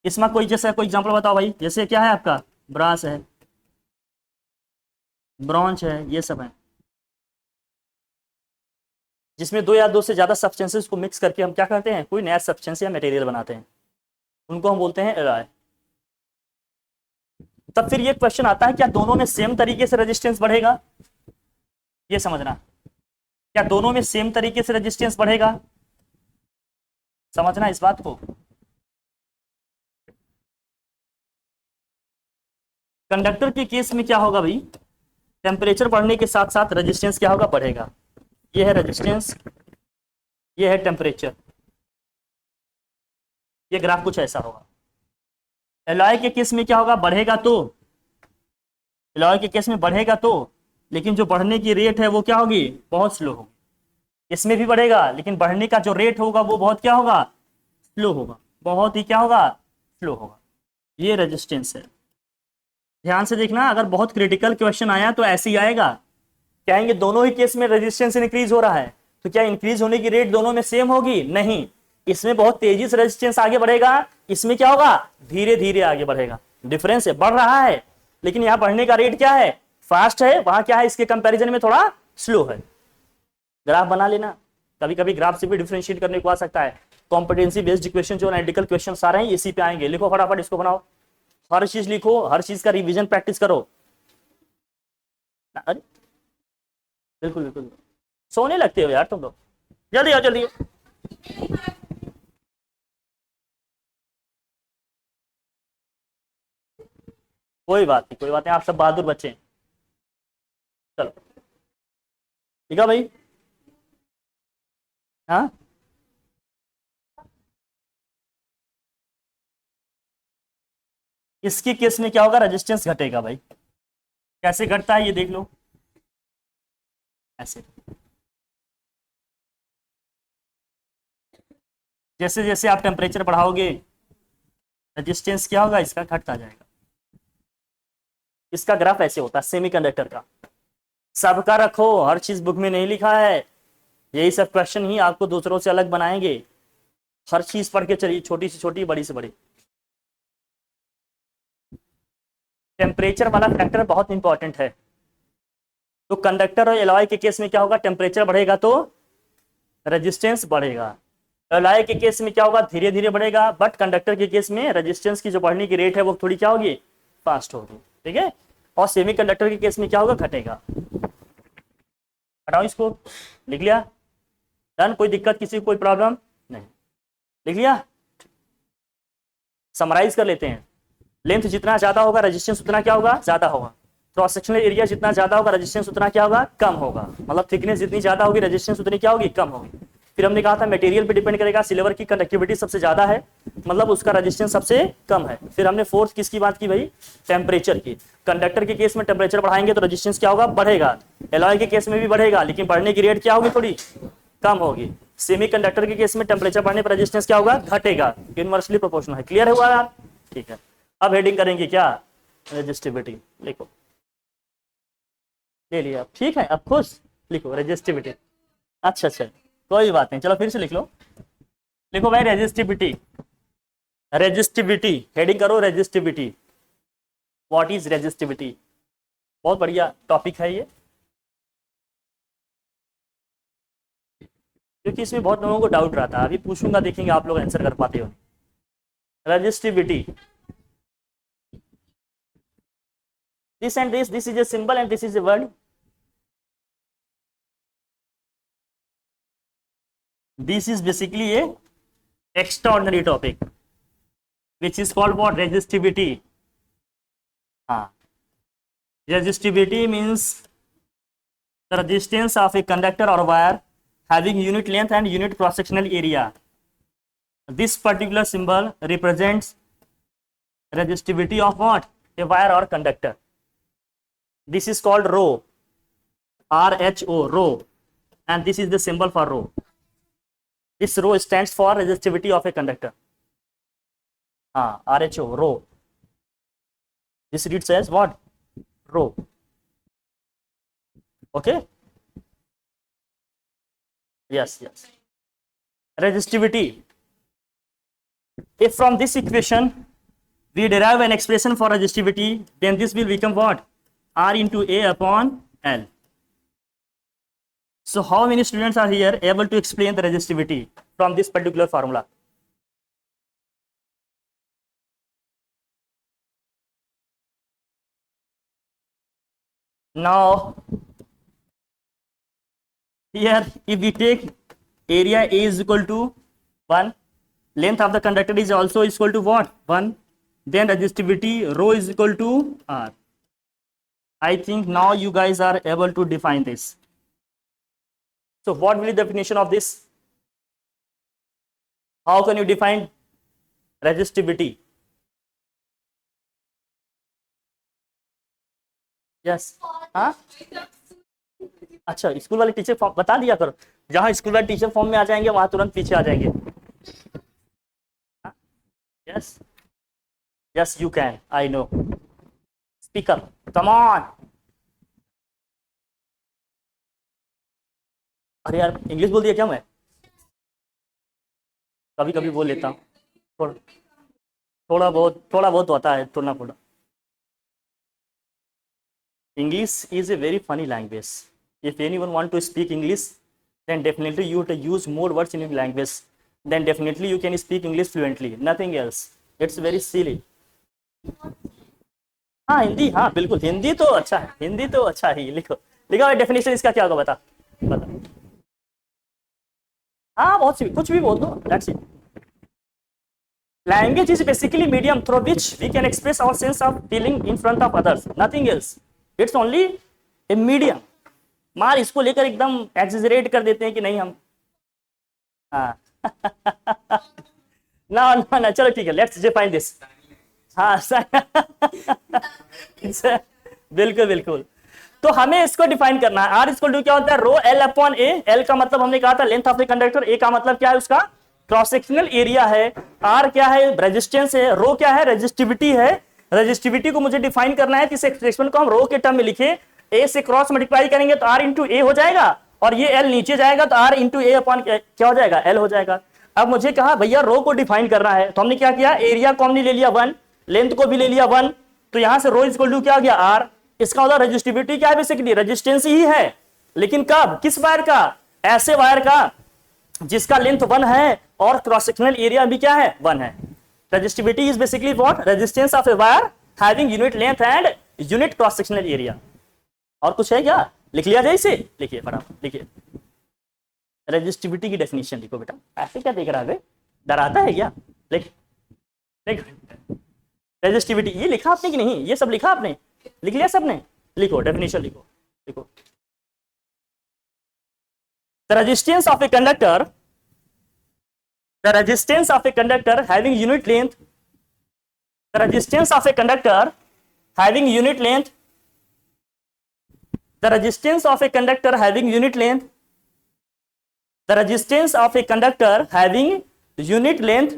इसमें कोई जैसा कोई एग्जांपल बताओ भाई, जैसे क्या है आपका, ब्रास है, ब्रॉन्ज है, ये सब है, जिसमें दो या दो से ज्यादा सब्सटेंसेस को मिक्स करके हम क्या करते हैं, कोई नया सब्सटेंस या मटेरियल बनाते हैं, उनको हम बोलते हैं एलॉय। तब फिर ये क्वेश्चन आता है, क्या दोनों में सेम तरीके से रेजिस्टेंस बढ़ेगा? ये समझना, क्या दोनों में सेम तरीके से रेजिस्टेंस बढ़ेगा? समझना इस बात को। कंडक्टर के केस में क्या होगा भाई, टेम्परेचर बढ़ने के साथ साथ रेजिस्टेंस क्या होगा, बढ़ेगा। ये है रेजिस्टेंस, ये है टेम्परेचर, ये ग्राफ कुछ ऐसा होगा। एलॉय के केस में क्या होगा, बढ़ेगा तो, एलॉय के केस में बढ़ेगा तो, लेकिन जो बढ़ने की रेट है वो क्या होगी, बहुत स्लो होगी। इसमें भी बढ़ेगा, लेकिन बढ़ने का जो रेट होगा वो बहुत क्या होगा, स्लो होगा, बहुत ही क्या होगा, स्लो होगा। ये रेजिस्टेंस है। ध्यान से देखना, अगर बहुत क्रिटिकल क्वेश्चन आया तो ऐसे ही आएगा, कहेंगे दोनों ही केस में रेजिस्टेंस इंक्रीज हो रहा है, तो क्या इंक्रीज होने की रेट दोनों में सेम होगी? नहीं, इसमें बहुत तेजी से रेजिस्टेंस आगे बढ़ेगा, इसमें क्या होगा, धीरे धीरे आगे बढ़ेगा। डिफरेंस है, बढ़ रहा है, लेकिन यहाँ बढ़ने का रेट क्या है, फास्ट है, वहां क्या है, इसके कंपैरिजन में थोड़ा स्लो है। ग्राफ बना लेना, कभी कभी ग्राफ से भी डिफरेंशिएट करने को आ सकता है। कॉम्पिटेंसी बेस्ड इक्वेशन जो एनालिटिकल क्वेश्चन आ रहे हैं इसी पे आएंगे। लिखो फटाफट, इसको बनाओ, हर चीज लिखो, हर चीज का रिवीजन प्रैक्टिस करो। अरे बिल्कुल बिल्कुल, सोने लगते हो यार तुम लोग, जल्दी आओ जल्दी। कोई बात नहीं, कोई बात नहीं, आप सब बहादुर बच्चे हैं। चलो ठीक है भाई, हाँ इसके केस में क्या होगा, रेजिस्टेंस घटेगा भाई। कैसे घटता है ये देख लो, ऐसे, जैसे जैसे आप टेम्परेचर बढ़ाओगे रेजिस्टेंस क्या होगा, इसका घटता जाएगा। इसका ग्राफ ऐसे होता है सेमीकंडक्टर का। सबका रखो, हर चीज बुक में नहीं लिखा है, यही सब क्वेश्चन ही आपको दूसरों से अलग बनाएंगे। हर चीज पढ़ के चलिए, छोटी से छोटी, बड़ी से बड़ी। टेम्परेचर वाला फैक्टर बहुत इंपॉर्टेंट है। तो कंडक्टर और एलॉय के केस में क्या होगा, टेम्परेचर बढ़ेगा तो रेजिस्टेंस बढ़ेगा। एलॉय के केस में क्या होगा, धीरे धीरे बढ़ेगा, बट कंडक्टर के केस में रेजिस्टेंस की जो बढ़ने की रेट है वो थोड़ी क्या होगी, फास्ट होगी। ठीक है, और सेमीकंडक्टर के केस में क्या होगा, घटेगा। हटाओ इसको, लिख लिया, डन। कोई दिक्कत, किसी को कोई प्रॉब्लम नहीं, लिख लिया। समराइज कर लेते हैं, लेंथ जितना ज्यादा होगा रेजिस्टेंस उतना क्या होगा, ज्यादा होगा। क्रॉस सेक्शनल एरिया जितना ज्यादा होगा रेजिस्टेंस उतना क्या होगा, कम होगा। मतलब थिकनेस जितनी ज्यादा होगी रेजिस्टेंस उतनी क्या होगी, कम होगी। फिर हमने कहा था मटेरियल पे डिपेंड करेगा, सिल्वर की कंडक्टिविटी सबसे ज्यादा है, मतलब उसका रेजिस्टेंस सबसे कम है। फिर हमने फोर्थ किसकी बात की भाई, टेम्परेचर की। कंडक्टर के केस में टेम्परेचर बढ़ाएंगे तो रेजिस्टेंस क्या होगा, बढ़ेगा। एलॉय के केस में भी बढ़ेगा, लेकिन बढ़ने की रेट क्या होगी, थोड़ी कम होगी। सेमीकंडक्टर के केस में टेम्परेचर बढ़ने पर रेजिस्टेंस क्या होगा, घटेगा। इनवर्सली प्रोपोर्शनल है। क्लियर हुआ आप? ठीक है, अब हेडिंग करेंगे क्या, रेजिस्टिविटी। लिखो, ले लिया, ठीक है, अब खुश, लिखो रेजिस्टिविटी। अच्छा अच्छा, कोई बात नहीं, चलो फिर से लिख लो। लिखो भाई रेजिस्टिविटी, रेजिस्टिविटी, हेडिंग करो रेजिस्टिविटी। What is resistivity? बहुत बढ़िया टॉपिक है ये, क्योंकि इसमें बहुत लोगों को डाउट रहता है। अभी पूछूंगा, देखेंगे आप लोग आंसर कर पाते हो। Resistivity, this and this is a symbol and this is a word. This is basically a extraordinary topic which is called what? Resistivity. हाँ, resistivity means the resistance of a conductor or wire having unit length and unit cross sectional area. This particular symbol represents resistivity of what? A wire or conductor. This is called rho, R-H-O, rho, and this is the symbol for rho. This rho stands for resistivity of a conductor. R-H-O, rho. This reads as what? Rho. Okay? Yes. Resistivity. If from this equation we derive an expression for resistivity, then this will become what? R into A upon L. So how many students are here able to explain the resistivity from this particular formula? Now here if we take area A is equal to 1, length of the conductor is also equal to what? 1, then resistivity rho is equal to R. I think now you guys are able to define this. So what will be the definition of this? How can you define resistivity? Yes. हाँ, अच्छा, school वाले teacher form बता दिया करो, जहां school वाले teacher form में आ जाएंगे वहां तुरंत पीछे आ जाएंगे। Yes yes you can, I know. Speaker, come on. अरे यार इंग्लिश बोल दिया क्या मैं? कभी कभी बोल लेता हूँ, थोड़ा बहुत होता है, थोड़ा थोड़ा। English is a very funny language. If anyone want to speak English, then definitely you have to use more words in your language. Then definitely you can speak English fluently. Nothing else. It's very silly. हाँ हिंदी, हाँ बिल्कुल हिंदी तो अच्छा है, हिंदी तो अच्छा ही। लिखो लिखो डेफिनेशन इसका क्या होगा, बता। हाँ बहुत सी, कुछ भी बोल दो, that's it. Language is basically medium through which we can express our sense of feeling in front of others. Nothing else. It's only a medium. मार इसको लेकर एकदम एक्सेजरेट कर देते हैं कि नहीं हम, हाँ ना चलो ठीक है, लेट्स डिफाइन दिस। हाँ बिल्कुल। तो हमें इसको डिफाइन करना है। आर इक्वल टू क्या होता है? रो एल अपॉन ए। एल का मतलब हमने कहा था लेंथ ऑफ द कंडक्टर, ए का मतलब क्या है? उसका क्रॉस सेक्शनल एरिया है, आर क्या है? रेजिस्टेंस है, रो क्या है? रेजिस्टिविटी है। रेजिस्टिविटी को मुझे डिफाइन करना है, इस एक्सप्रेशन को हम रो के टर्म में लिखे, ए से क्रॉस मल्टीप्लाई करेंगे तो आर इंटू ए हो जाएगा, और ये एल नीचे जाएगा तो आर इंटू ए अपॉन क्या हो जाएगा? एल हो जाएगा। अब मुझे कहा भैया रो को डिफाइन करना है, तो हमने क्या किया? एरिया को हमने ले लिया 1, लेंथ को भी ले लिया 1, तो यहां से रो इक्वल टू क्या हो गया? आर। इसका मतलब रेजिस्टिविटी क्या है? बेसिकली रेजिस्टेंस ही है, लेकिन कब? किस वायर का? ऐसे वायर का जिसका लेंथ 1 है और क्रॉस सेक्शनल एरिया भी क्या है? 1 है। Resistivity is basically what? Resistance of a wire having unit length and unit cross sectional area. और कुछ है क्या? लिख लिया जाए इसे, लिखिए फटाफट लिखिए। रेजिस्टिविटी की डेफिनेशन लिखो बेटा। ऐसे क्या देख रहा है, डराता है क्या? लिख रेजिस्टिविटी, ये लिखा आपने कि नहीं? ये सब लिखा आपने? लिख लिया सबने? लिखो डेफिनेशन, लिखो। The resistance of a conductor having unit length, the resistance of a conductor having unit length, the resistance of a conductor having unit length, the resistance of a conductor having unit length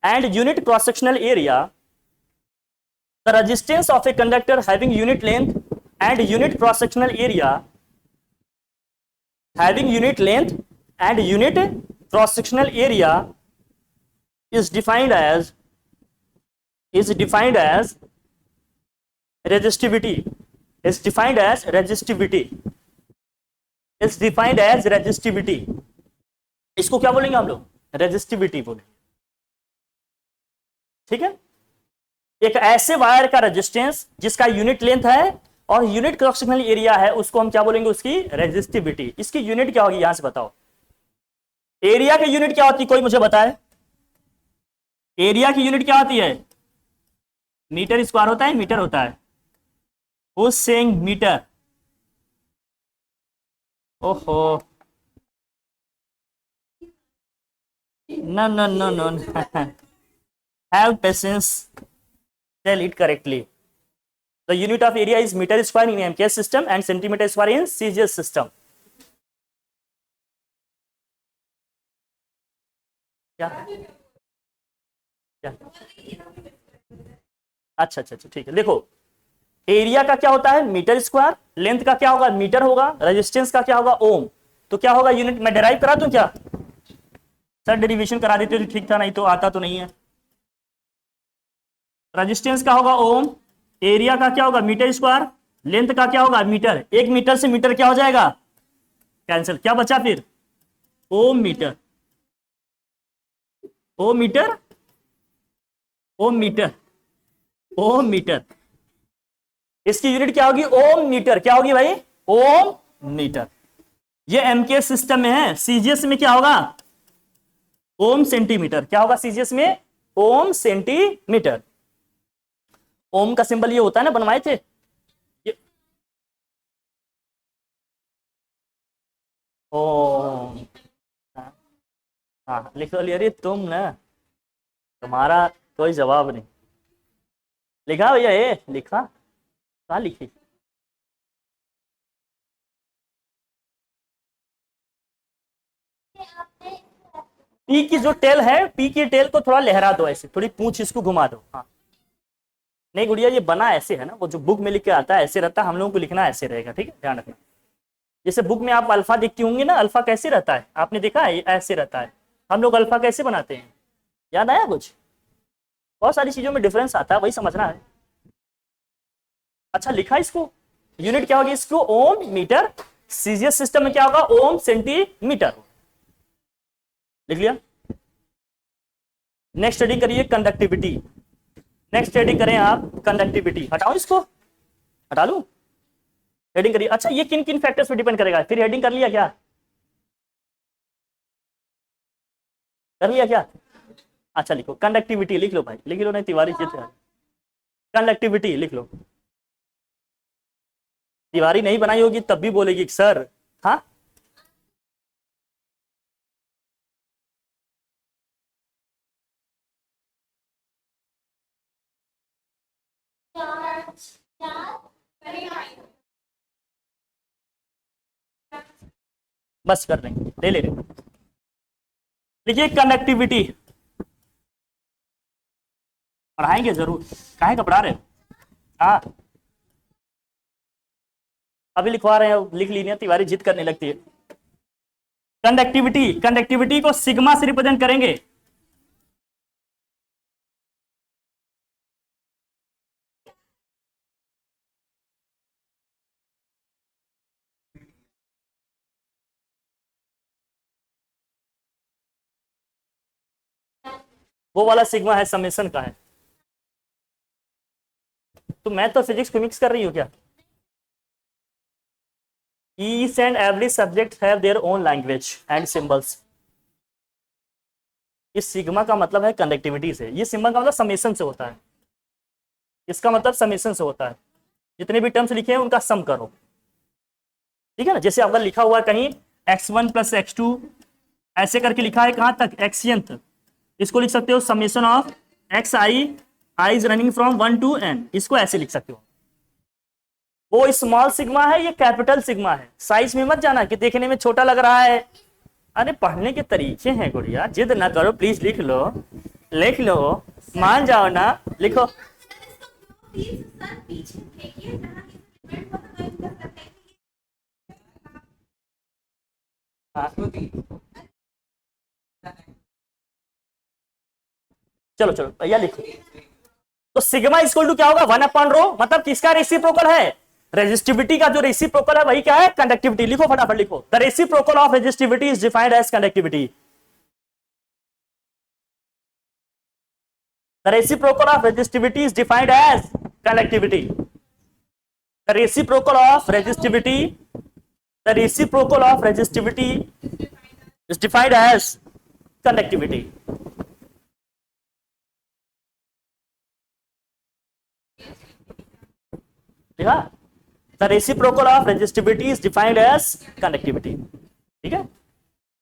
and unit cross sectional area, the resistance of a conductor having unit length and unit cross sectional area, having unit length and unit cross sectional area is defined as resistivity. Is defined as resistivity, is defined as resistivity. इसको क्या बोलेंगे हम लोग? Resistivity बोलेंगे। ठीक है, एक ऐसे वायर का रेजिस्टेंस जिसका यूनिट लेंथ है और यूनिट क्रॉस सेक्शनल एरिया है, उसको हम क्या बोलेंगे? उसकी रेजिस्टिविटी। इसकी यूनिट क्या होगी यहां से बताओ? एरिया की यूनिट क्या होती है, कोई मुझे बताए? एरिया की यूनिट क्या होती है? मीटर स्क्वायर होता है, मीटर होता है? Who's saying metre? ओहो, no no no no have patience, tell it correctly. The unit of area is meter square in MKS system and centimeter square in CGS system. क्या क्या? अच्छा अच्छा अच्छा, ठीक है। देखो, एरिया का क्या होता है? Metre square. लेंथ का क्या होगा? मीटर होगा। रेजिस्टेंस का क्या होगा? ओम। तो क्या होगा यूनिट? मैं डिराइव करा दूं क्या? सर डेरिवेशन करा देते तो ठीक था, नहीं तो आता तो नहीं है। रेजिस्टेंस का होगा ओम, एरिया का क्या होगा? मीटर स्क्वायर, लेंथ का क्या होगा? मीटर। एक मीटर से मीटर क्या हो जाएगा? कैंसिल। क्या बचा फिर? ओम मीटर, ओम मीटर, ओम मीटर, ओम मीटर। इसकी यूनिट क्या होगी? ओम मीटर। क्या होगी भाई? ओम मीटर। ये एमकेएस सिस्टम में है। सीजीएस में क्या होगा? ओम सेंटीमीटर। क्या होगा सीजीएस में? ओम सेंटीमीटर। ओम का सिंबल ये होता है ना, बनवाए थे ये। ओम, हाँ हाँ, लिखो। अरे तुम ना, तुम्हारा कोई जवाब नहीं। लिखा भैया? ये लिखा? कहाँ लिखी? पी की जो टेल है, पी की टेल को थोड़ा लहरा दो, ऐसे थोड़ी पूंछ इसको घुमा दो। हाँ, नहीं गुड़िया, ये बना ऐसे है ना, वो जो बुक में लिख के आता है ऐसे रहता है, हम लोगों को लिखना ऐसे रहेगा। ठीक है, ध्यान रखना। जैसे बुक में आप अल्फा देखती होंगे ना, अल्फा कैसे रहता है? आपने देखा है? ऐसे रहता है। हम लोग अल्फा कैसे बनाते हैं? याद आया कुछ? बहुत सारी चीजों में डिफरेंस आता है, वही समझना है। अच्छा, लिखा इसको? यूनिट क्या होगी इसको? ओम मीटर। सीजीएस सिस्टम में क्या होगा? ओम सेंटीमीटर। लिख लिया? नेक्स्ट स्टडी करिए कंडक्टिविटी। नेक्स्ट स्टडी करें आप कंडक्टिविटी। हटाओ इसको, हटा लू? हेडिंग करिए। अच्छा, ये किन किन फैक्टर्स पे डिपेंड करेगा? फिर हेडिंग कर लिया क्या? कर लिया क्या? अच्छा लिखो कंडक्टिविटी, लिख लो भाई, लिख लो, नहीं तिवारी चित्र। कंडक्टिविटी लिख लो। तिवारी नहीं बनाई होगी तब भी बोलेगी सर। हाँ, बस कर लेंगे, ले ले। देखिए कंडक्टिविटी पढ़ाएंगे जरूर, काहे घबरा रहे हो? हाँ, अभी लिखवा रहे हैं, लिख लीजिए, तिवारी जिद करने लगती है। कंडक्टिविटी, कंडक्टिविटी को सिग्मा से रिप्रेजेंट करेंगे। वो वाला सिग्मा है, समेशन का है। तो मैं तो फिजिक्स को मिक्स कर रही हूँ क्या? Each and every subject have their own language and symbols। इस सिग्मा का मतलब है कंडक्टिविटी से, ये सिग्मा का मतलब समेशन से होता है। इसका मतलब समेशन से होता है। जितने भी टर्म्स लिखे हैं उनका सम करो। ठीक है ना? जैसे अगर लिखा हुआ है कहीं x1 + x2 ऐसे करके लिखा है, कहां तक? xnth। इसको लिख सकते हो summation of xi, i is running from 1 to n। इसको ऐसे लिख सकते हो। वो स्मॉल सिग्मा है, ये कैपिटल सिग्मा है। साइज में मत जाना कि देखने में छोटा लग रहा है। अरे पढ़ने के तरीके हैं गुड़िया, जिद ना करो प्लीज, लिख लो, लिख लो, मान जाओ ना, लिखो। हाँ। चलो चलो भैया लिखो। तो सिग्मा इक्वल टू क्या होगा? 1/रो, मतलब किसका रेसिप्रोकल है? रेजिस्टिविटी का जो रेसिप्रोकल है वही क्या है, कंडक्टिविटी। लिखो फटाफट लिखो, the reciprocal of resistivity is defined as conductivity. The reciprocal of resistivity is defined as conductivity. The reciprocal of resistivity, the reciprocal of resistivity is defined as conductivity. ठीक है, the reciprocal of resistivity is defined as conductivity. ठीक है,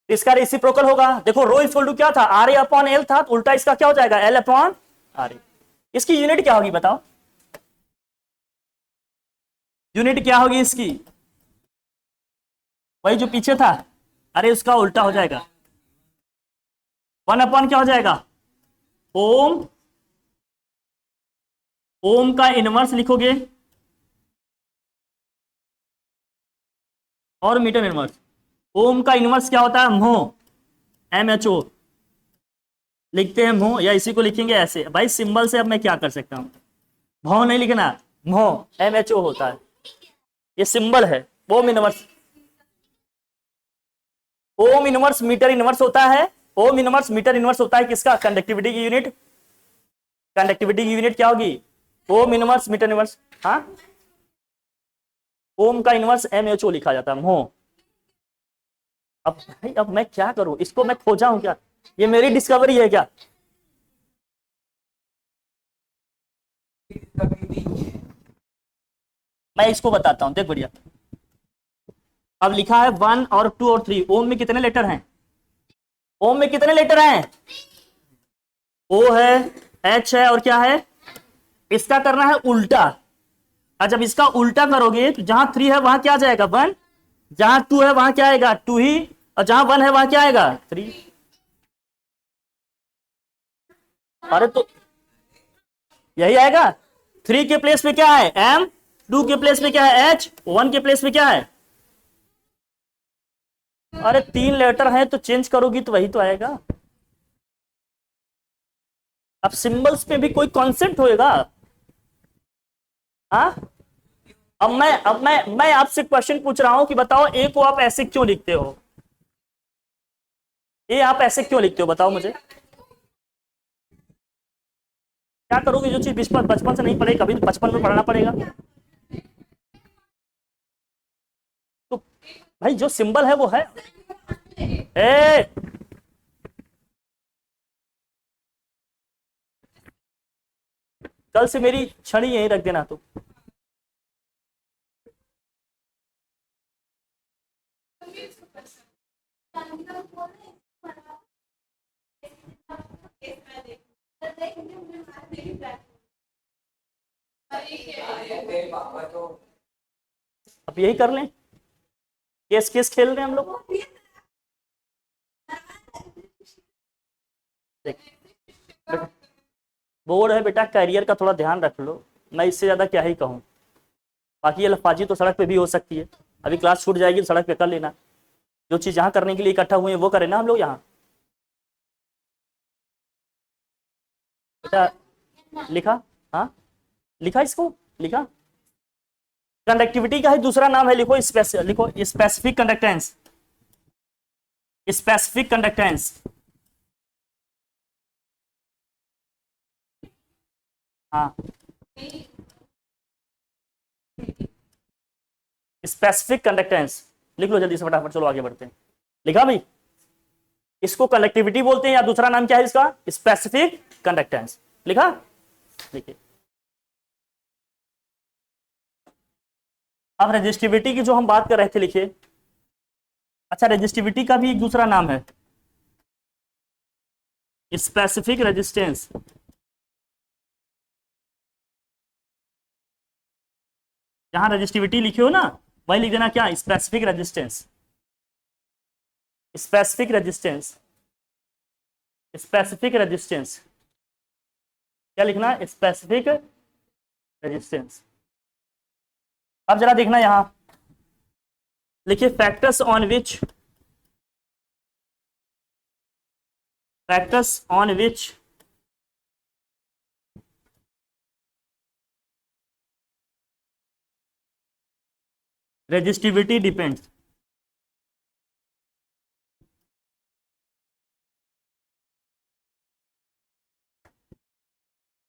इसका reciprocal होगा, देखो rho equal to क्या था, R A upon L था, तो उल्टा इसका क्या हो जाएगा, एल अपॉन आर ए। इसकी यूनिट क्या होगी बताओ, यूनिट क्या होगी इसकी, वही जो पीछे था, अरे उसका उल्टा हो जाएगा, 1 अपॉन क्या हो जाएगा, ओम, ओम का इनवर्स लिखोगे और मीटर इनवर्स। ओम का इनवर्स क्या होता है, म्हो, MHO लिखते हैं म्हो, या इसी को लिखेंगे ऐसे भाई सिंबल से। अब मैं क्या कर सकता हूं, भौ नहीं लिखना, म्हो MHO होता है, ये सिंबल है। Ohm inverse, ohm inverse metre inverse होता है, ओम इनवर्स मीटर इनवर्स होता है किसका, कंडक्टिविटी की यूनिट। कंडक्टिविटी की यूनिट क्या होगी, ओम इनवर्स मीटर इनवर्स। हाँ, ओम का इनवर्स MHO लिखा जाता है, म्हो। अब भाई अब मैं क्या करूं, इसको मैं खोजा हूं क्या, ये मेरी डिस्कवरी है क्या, मैं इसको बताता हूं, देख बढ़िया। अब लिखा है 1 और 2 और 3, ओम में कितने लेटर हैं, ओम में कितने लेटर हैं, ओ है, एच है और क्या है, इसका करना है उल्टा। और जब इसका उल्टा करोगे तो जहां 3 है वहां क्या आ जाएगा 1, जहां 2 है वहां क्या आएगा 2 ही, और जहां 1 है वहां क्या आएगा 3। अरे तो यही आएगा, 3 के प्लेस पे क्या है M, 2 के प्लेस पे क्या है H, 1 के प्लेस पे क्या है, अरे 3 लेटर है तो चेंज करोगी तो वही तो आएगा। अब सिंबल्स में भी कोई कॉन्सेप्ट होएगा। हाँ, अब मैं आपसे क्वेश्चन पूछ रहा हूं कि बताओ ए को आप ऐसे क्यों लिखते हो, ए आप ऐसे क्यों लिखते हो बताओ मुझे, क्या करोगे, जो चीज बचपन से नहीं पढ़े कभी तो बचपन में पढ़ना पड़ेगा। तो भाई जो सिंबल है वो है। ए कल से मेरी छड़ी यहीं रख देना तो। अब यही कर लें, केस केस खेल रहे हैं हम लोग। बोर्ड है बेटा, करियर का थोड़ा ध्यान रख लो, मैं इससे ज्यादा क्या ही कहूँ। बाकी ये लफाजी तो सड़क पे भी हो सकती है, अभी क्लास छूट जाएगी तो सड़क पे कर लेना, जो चीज यहाँ करने के लिए इकट्ठा हुए हैं वो करें ना हम लोग यहाँ। बेटा लिखा, हाँ लिखा, इसको लिखा, कंडक्टिविटी का ही दूसरा नाम है, लिखो लिखो स्पेसिफिक कंडक्टेंस, स्पेसिफिक कंडक्टेंस। हाँ, स्पेसिफिक कंडक्टेंस लिख लो जल्दी से फटाफट, चलो आगे बढ़ते हैं। लिखा भाई, इसको कंडक्टिविटी बोलते हैं या दूसरा नाम क्या है इसका, स्पेसिफिक कंडक्टेंस। लिखा, देखिए अब रेजिस्टिविटी की जो हम बात कर रहे थे लिखिए। अच्छा, रेजिस्टिविटी का भी एक दूसरा नाम है स्पेसिफिक रेजिस्टेंस। जहां रेजिस्टिविटी लिखे हो ना वही लिख देना क्या, specific resistance, specific resistance, specific resistance, क्या लिखना, स्पेसिफिक रेजिस्टेंस। अब जरा देखना यहां लिखिए, factors on which, factors on which resistivity depends,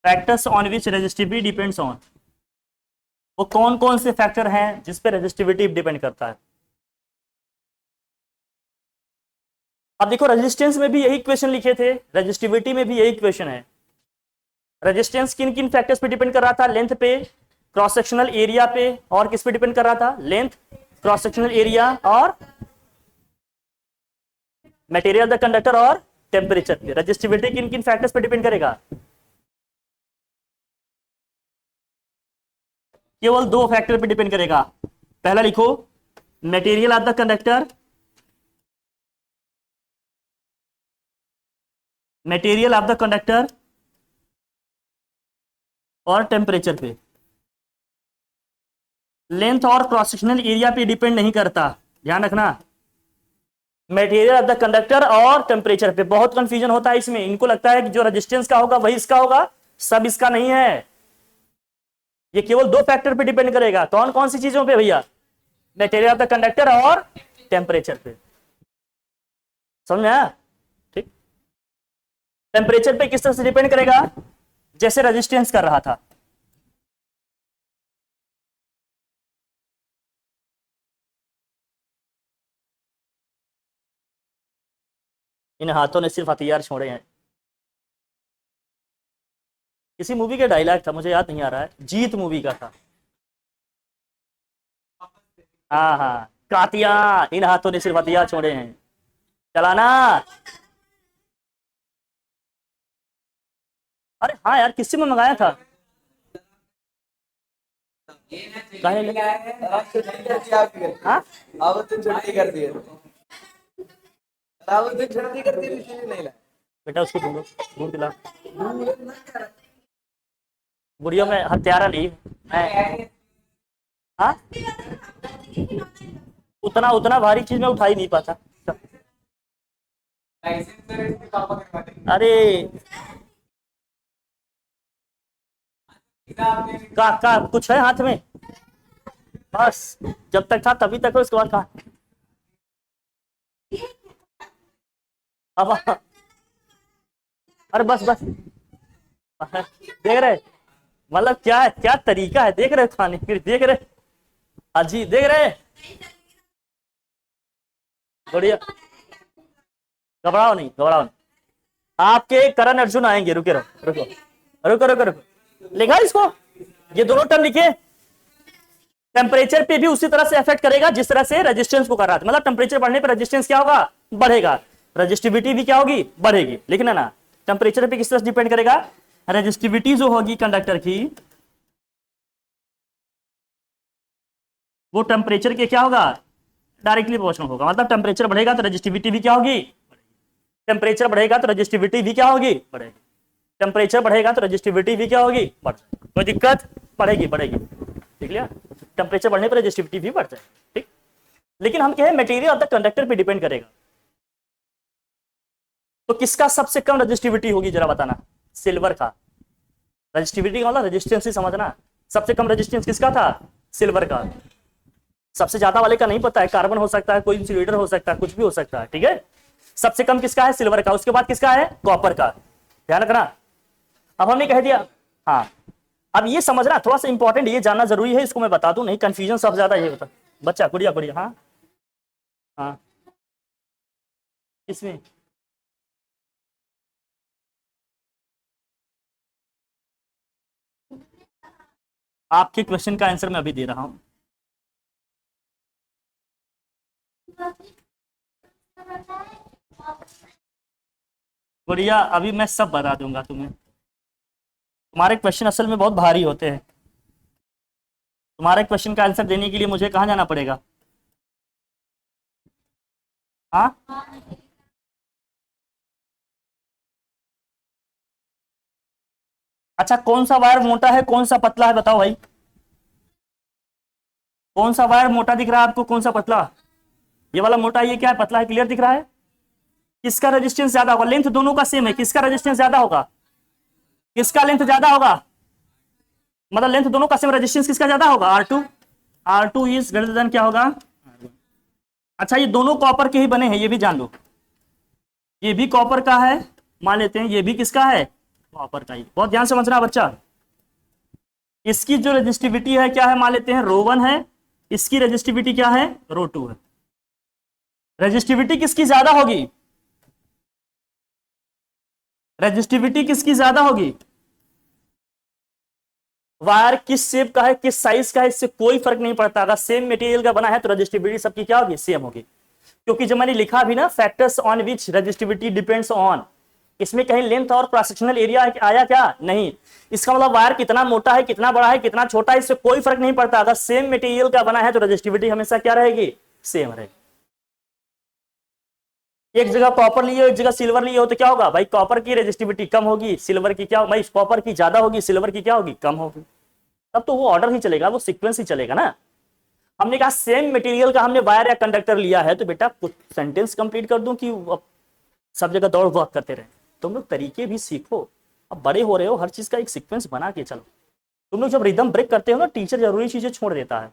factors on which resistivity depends on, वो कौन कौन से फैक्टर हैं जिस पे रेजिस्टिविटी डिपेंड करता है। अब देखो रेजिस्टेंस में भी यही इक्वेशन लिखे थे, रेजिस्टिविटी में भी यही इक्वेशन है। रेजिस्टेंस किन किन फैक्टर्स पे डिपेंड कर रहा था, लेंथ पे, क्रॉस सेक्शनल एरिया पे, और किस पे डिपेंड कर रहा था, लेंथ, क्रॉस सेक्शनल एरिया और मटेरियल द कंडक्टर और टेम्परेचर पे। रेजिस्टिविटी किन किन फैक्टर्स पे डिपेंड करेगा, केवल दो फैक्टर पे डिपेंड करेगा। पहला लिखो material of the conductor, material of the conductor और टेम्परेचर पे। लेंथ और क्रॉस सेक्शनल एरिया पे डिपेंड नहीं करता, ध्यान रखना। मटेरियल ऑफ द कंडक्टर और टेम्परेचर पे बहुत कंफ्यूजन होता है इसमें, इनको लगता है कि जो रेजिस्टेंस का होगा वही इसका होगा, सब इसका नहीं है। ये केवल दो फैक्टर पे डिपेंड करेगा। कौन कौन सी चीजों पे भैया, मटेरियल ऑफ द कंडक्टर और टेम्परेचर पे, समझ में आया? ठीक। टेम्परेचर पे किस तरह से डिपेंड करेगा, जैसे रेजिस्टेंस कर रहा था। इन हाथों ने सिर्फ हथियार छोड़े हैं। किसी मूवी का डायलॉग था, मुझे याद नहीं आ रहा है, जीत मूवी का था। हाँ हाँ, कातिया इन हाथों ने सिर्फ हथियार छोड़े हैं, चलाना। अरे हाँ यार, किससे में मंगाया था, बेटा उसको ढूंढो, ढूंढ दिला। बुढ़िया में हत्यारा नहीं मैं, हाँ उतना उतना भारी चीज में उठा ही नहीं पाता। अरे का कुछ है हाथ में, बस जब तक था तभी तक, उसके बाद कहा। अब अरे बस बस देख रहे, मतलब क्या है, क्या तरीका है, देख रहे खाने फिर देख रहे, अजी देख रहे, बढ़िया। घबराओ नहीं, घबराओ नहीं, आपके करण अर्जुन आएंगे, रुके रहो, रुको रुको रुको रुको, लिखा इसको, ये दोनों टर्म लिखे। टेम्परेचर पे भी उसी तरह से इफेक्ट करेगा जिस तरह से रेजिस्टेंस को कर रहा था, मतलब टेम्परेचर बढ़ने पर रेजिस्टेंस क्या होगा, बढ़ेगा, रेजिस्टिविटी भी क्या होगी, बढ़ेगी। लेकिन है ना, टेम्परेचर पे किस तरह से डिपेंड करेगा, रेजिस्टिविटी जो होगी कंडक्टर की, वो टेम्परेचर के क्या होगा, डायरेक्टली प्रोपोर्शनल होगा। मतलब टेम्परेचर बढ़ेगा तो रेजिस्टिविटी भी क्या होगी, टेम्परेचर बढ़ेगा तो रेजिस्टिविटी भी क्या होगी, बढ़ेगी। टेम्परेचर बढ़ेगा तो रेजिस्टिविटी भी क्या होगी, बढ़, कोई दिक्कत, बढ़ेगी बढ़ेगी, ठीक है। टेम्परेचर बढ़ने पर रेजिस्टिविटी भी बढ़ जाएगी, ठीक। लेकिन हम कहें मटेरियल ऑफ द कंडक्टर पे डिपेंड करेगा, तो किसका सबसे कम रेजिस्टिविटी होगी जरा बताना, सिल्वर का। रेजिस्टिविटी का मतलब रेजिस्टेंस ही समझना, सबसे कम रेजिस्टेंस किसका था, सिल्वर का। सबसे ज्यादा वाले का नहीं पता है, कार्बन हो सकता है, कोई इंसुलेटर हो सकता है, कुछ भी हो सकता है, ठीक है। सबसे कम किसका है, सिल्वर का, उसके बाद किसका है, कॉपर का, ध्यान रखना। अब हमने कह दिया, हाँ अब ये समझना थोड़ा सा इंपॉर्टेंट, ये जानना जरूरी है, इसको मैं बता दूं, नहीं कंफ्यूजन सबसे ज्यादा ये होता बच्चा, गुड़िया गुड़िया, हाँ हाँ इसमें आपके क्वेश्चन का आंसर मैं अभी दे रहा हूं। गुड़िया अभी मैं सब बता दूंगा तुम्हें, तुम्हारे क्वेश्चन असल में बहुत भारी होते हैं। तुम्हारे क्वेश्चन का आंसर देने के लिए मुझे कहाँ जाना पड़ेगा, हाँ अच्छा, कौन सा वायर मोटा है, कौन सा पतला है, बताओ भाई, कौन सा वायर मोटा दिख रहा है आपको, कौन सा पतला, ये वाला मोटा, ये क्या है, पतला है, क्लियर दिख रहा है। किसका रेजिस्टेंस ज्यादा होगा, लेंथ दोनों का सेम है, किसका रेजिस्टेंस ज्यादा होगा, किसका लेंथ ज्यादा होगा, मतलब लेंथ दोनों का सेम, रेजिस्टेंस किसका ज्यादा होगा, R2। R2 is greater than क्या होगा। अच्छा ये दोनों कॉपर के ही बने हैं, ये भी जान लो, ये भी कॉपर का है, मान लेते हैं ये भी किसका है, कॉपर का ही। बहुत ध्यान से समझना बच्चा, इसकी जो रेजिस्टिविटी है क्या है, मान लेते हैं रो1 है, इसकी रेजिस्टिविटी क्या है, रो2 है। रेजिस्टिविटी किसकी ज्यादा होगी, रेजिस्टिविटी किसकी ज्यादा होगी, वायर किस शेप का है, किस साइज का है, इससे कोई फर्क नहीं पड़ता। अगर सेम मटेरियल का बना है तो रेजिस्टिविटी सबकी क्या होगी, सेम होगी। क्योंकि जब मैंने लिखा भी ना factors on which resistivity depends on, इसमें कहीं लेंथ और क्रॉस सेक्शनल एरिया आया क्या, नहीं। इसका मतलब वायर कितना मोटा है, कितना बड़ा है, कितना छोटा है, इससे कोई फर्क नहीं पड़ता। अगर सेम मटेरियल का बना है तो रेजिस्टिविटी हमेशा क्या रहेगी, सेम रहेगी। एक जगह कॉपर लिए हो, एक जगह सिल्वर लिए हो तो क्या होगा भाई, कॉपर की रेजिस्टिविटी कम होगी, सिल्वर की क्या भाई, कॉपर की ज्यादा होगी, सिल्वर की क्या होगी, कम होगी। तब तो वो ऑर्डर ही चलेगा, वो सीक्वेंस ही चलेगा ना। हमने कहा सेम मटेरियल का हमने वायर या कंडक्टर लिया है तो बेटा कुछ सेंटेंस कंप्लीट कर दूं कि सब जगह दौड़ भाग करते रहे। तुम लोग तरीके भी सीखो, अब बड़े हो रहे हो, हर चीज का एक सीक्वेंस बना के चलो। तुम लोग जब रिदम ब्रेक करते हो ना, टीचर जरूरी चीजें छोड़ देता है।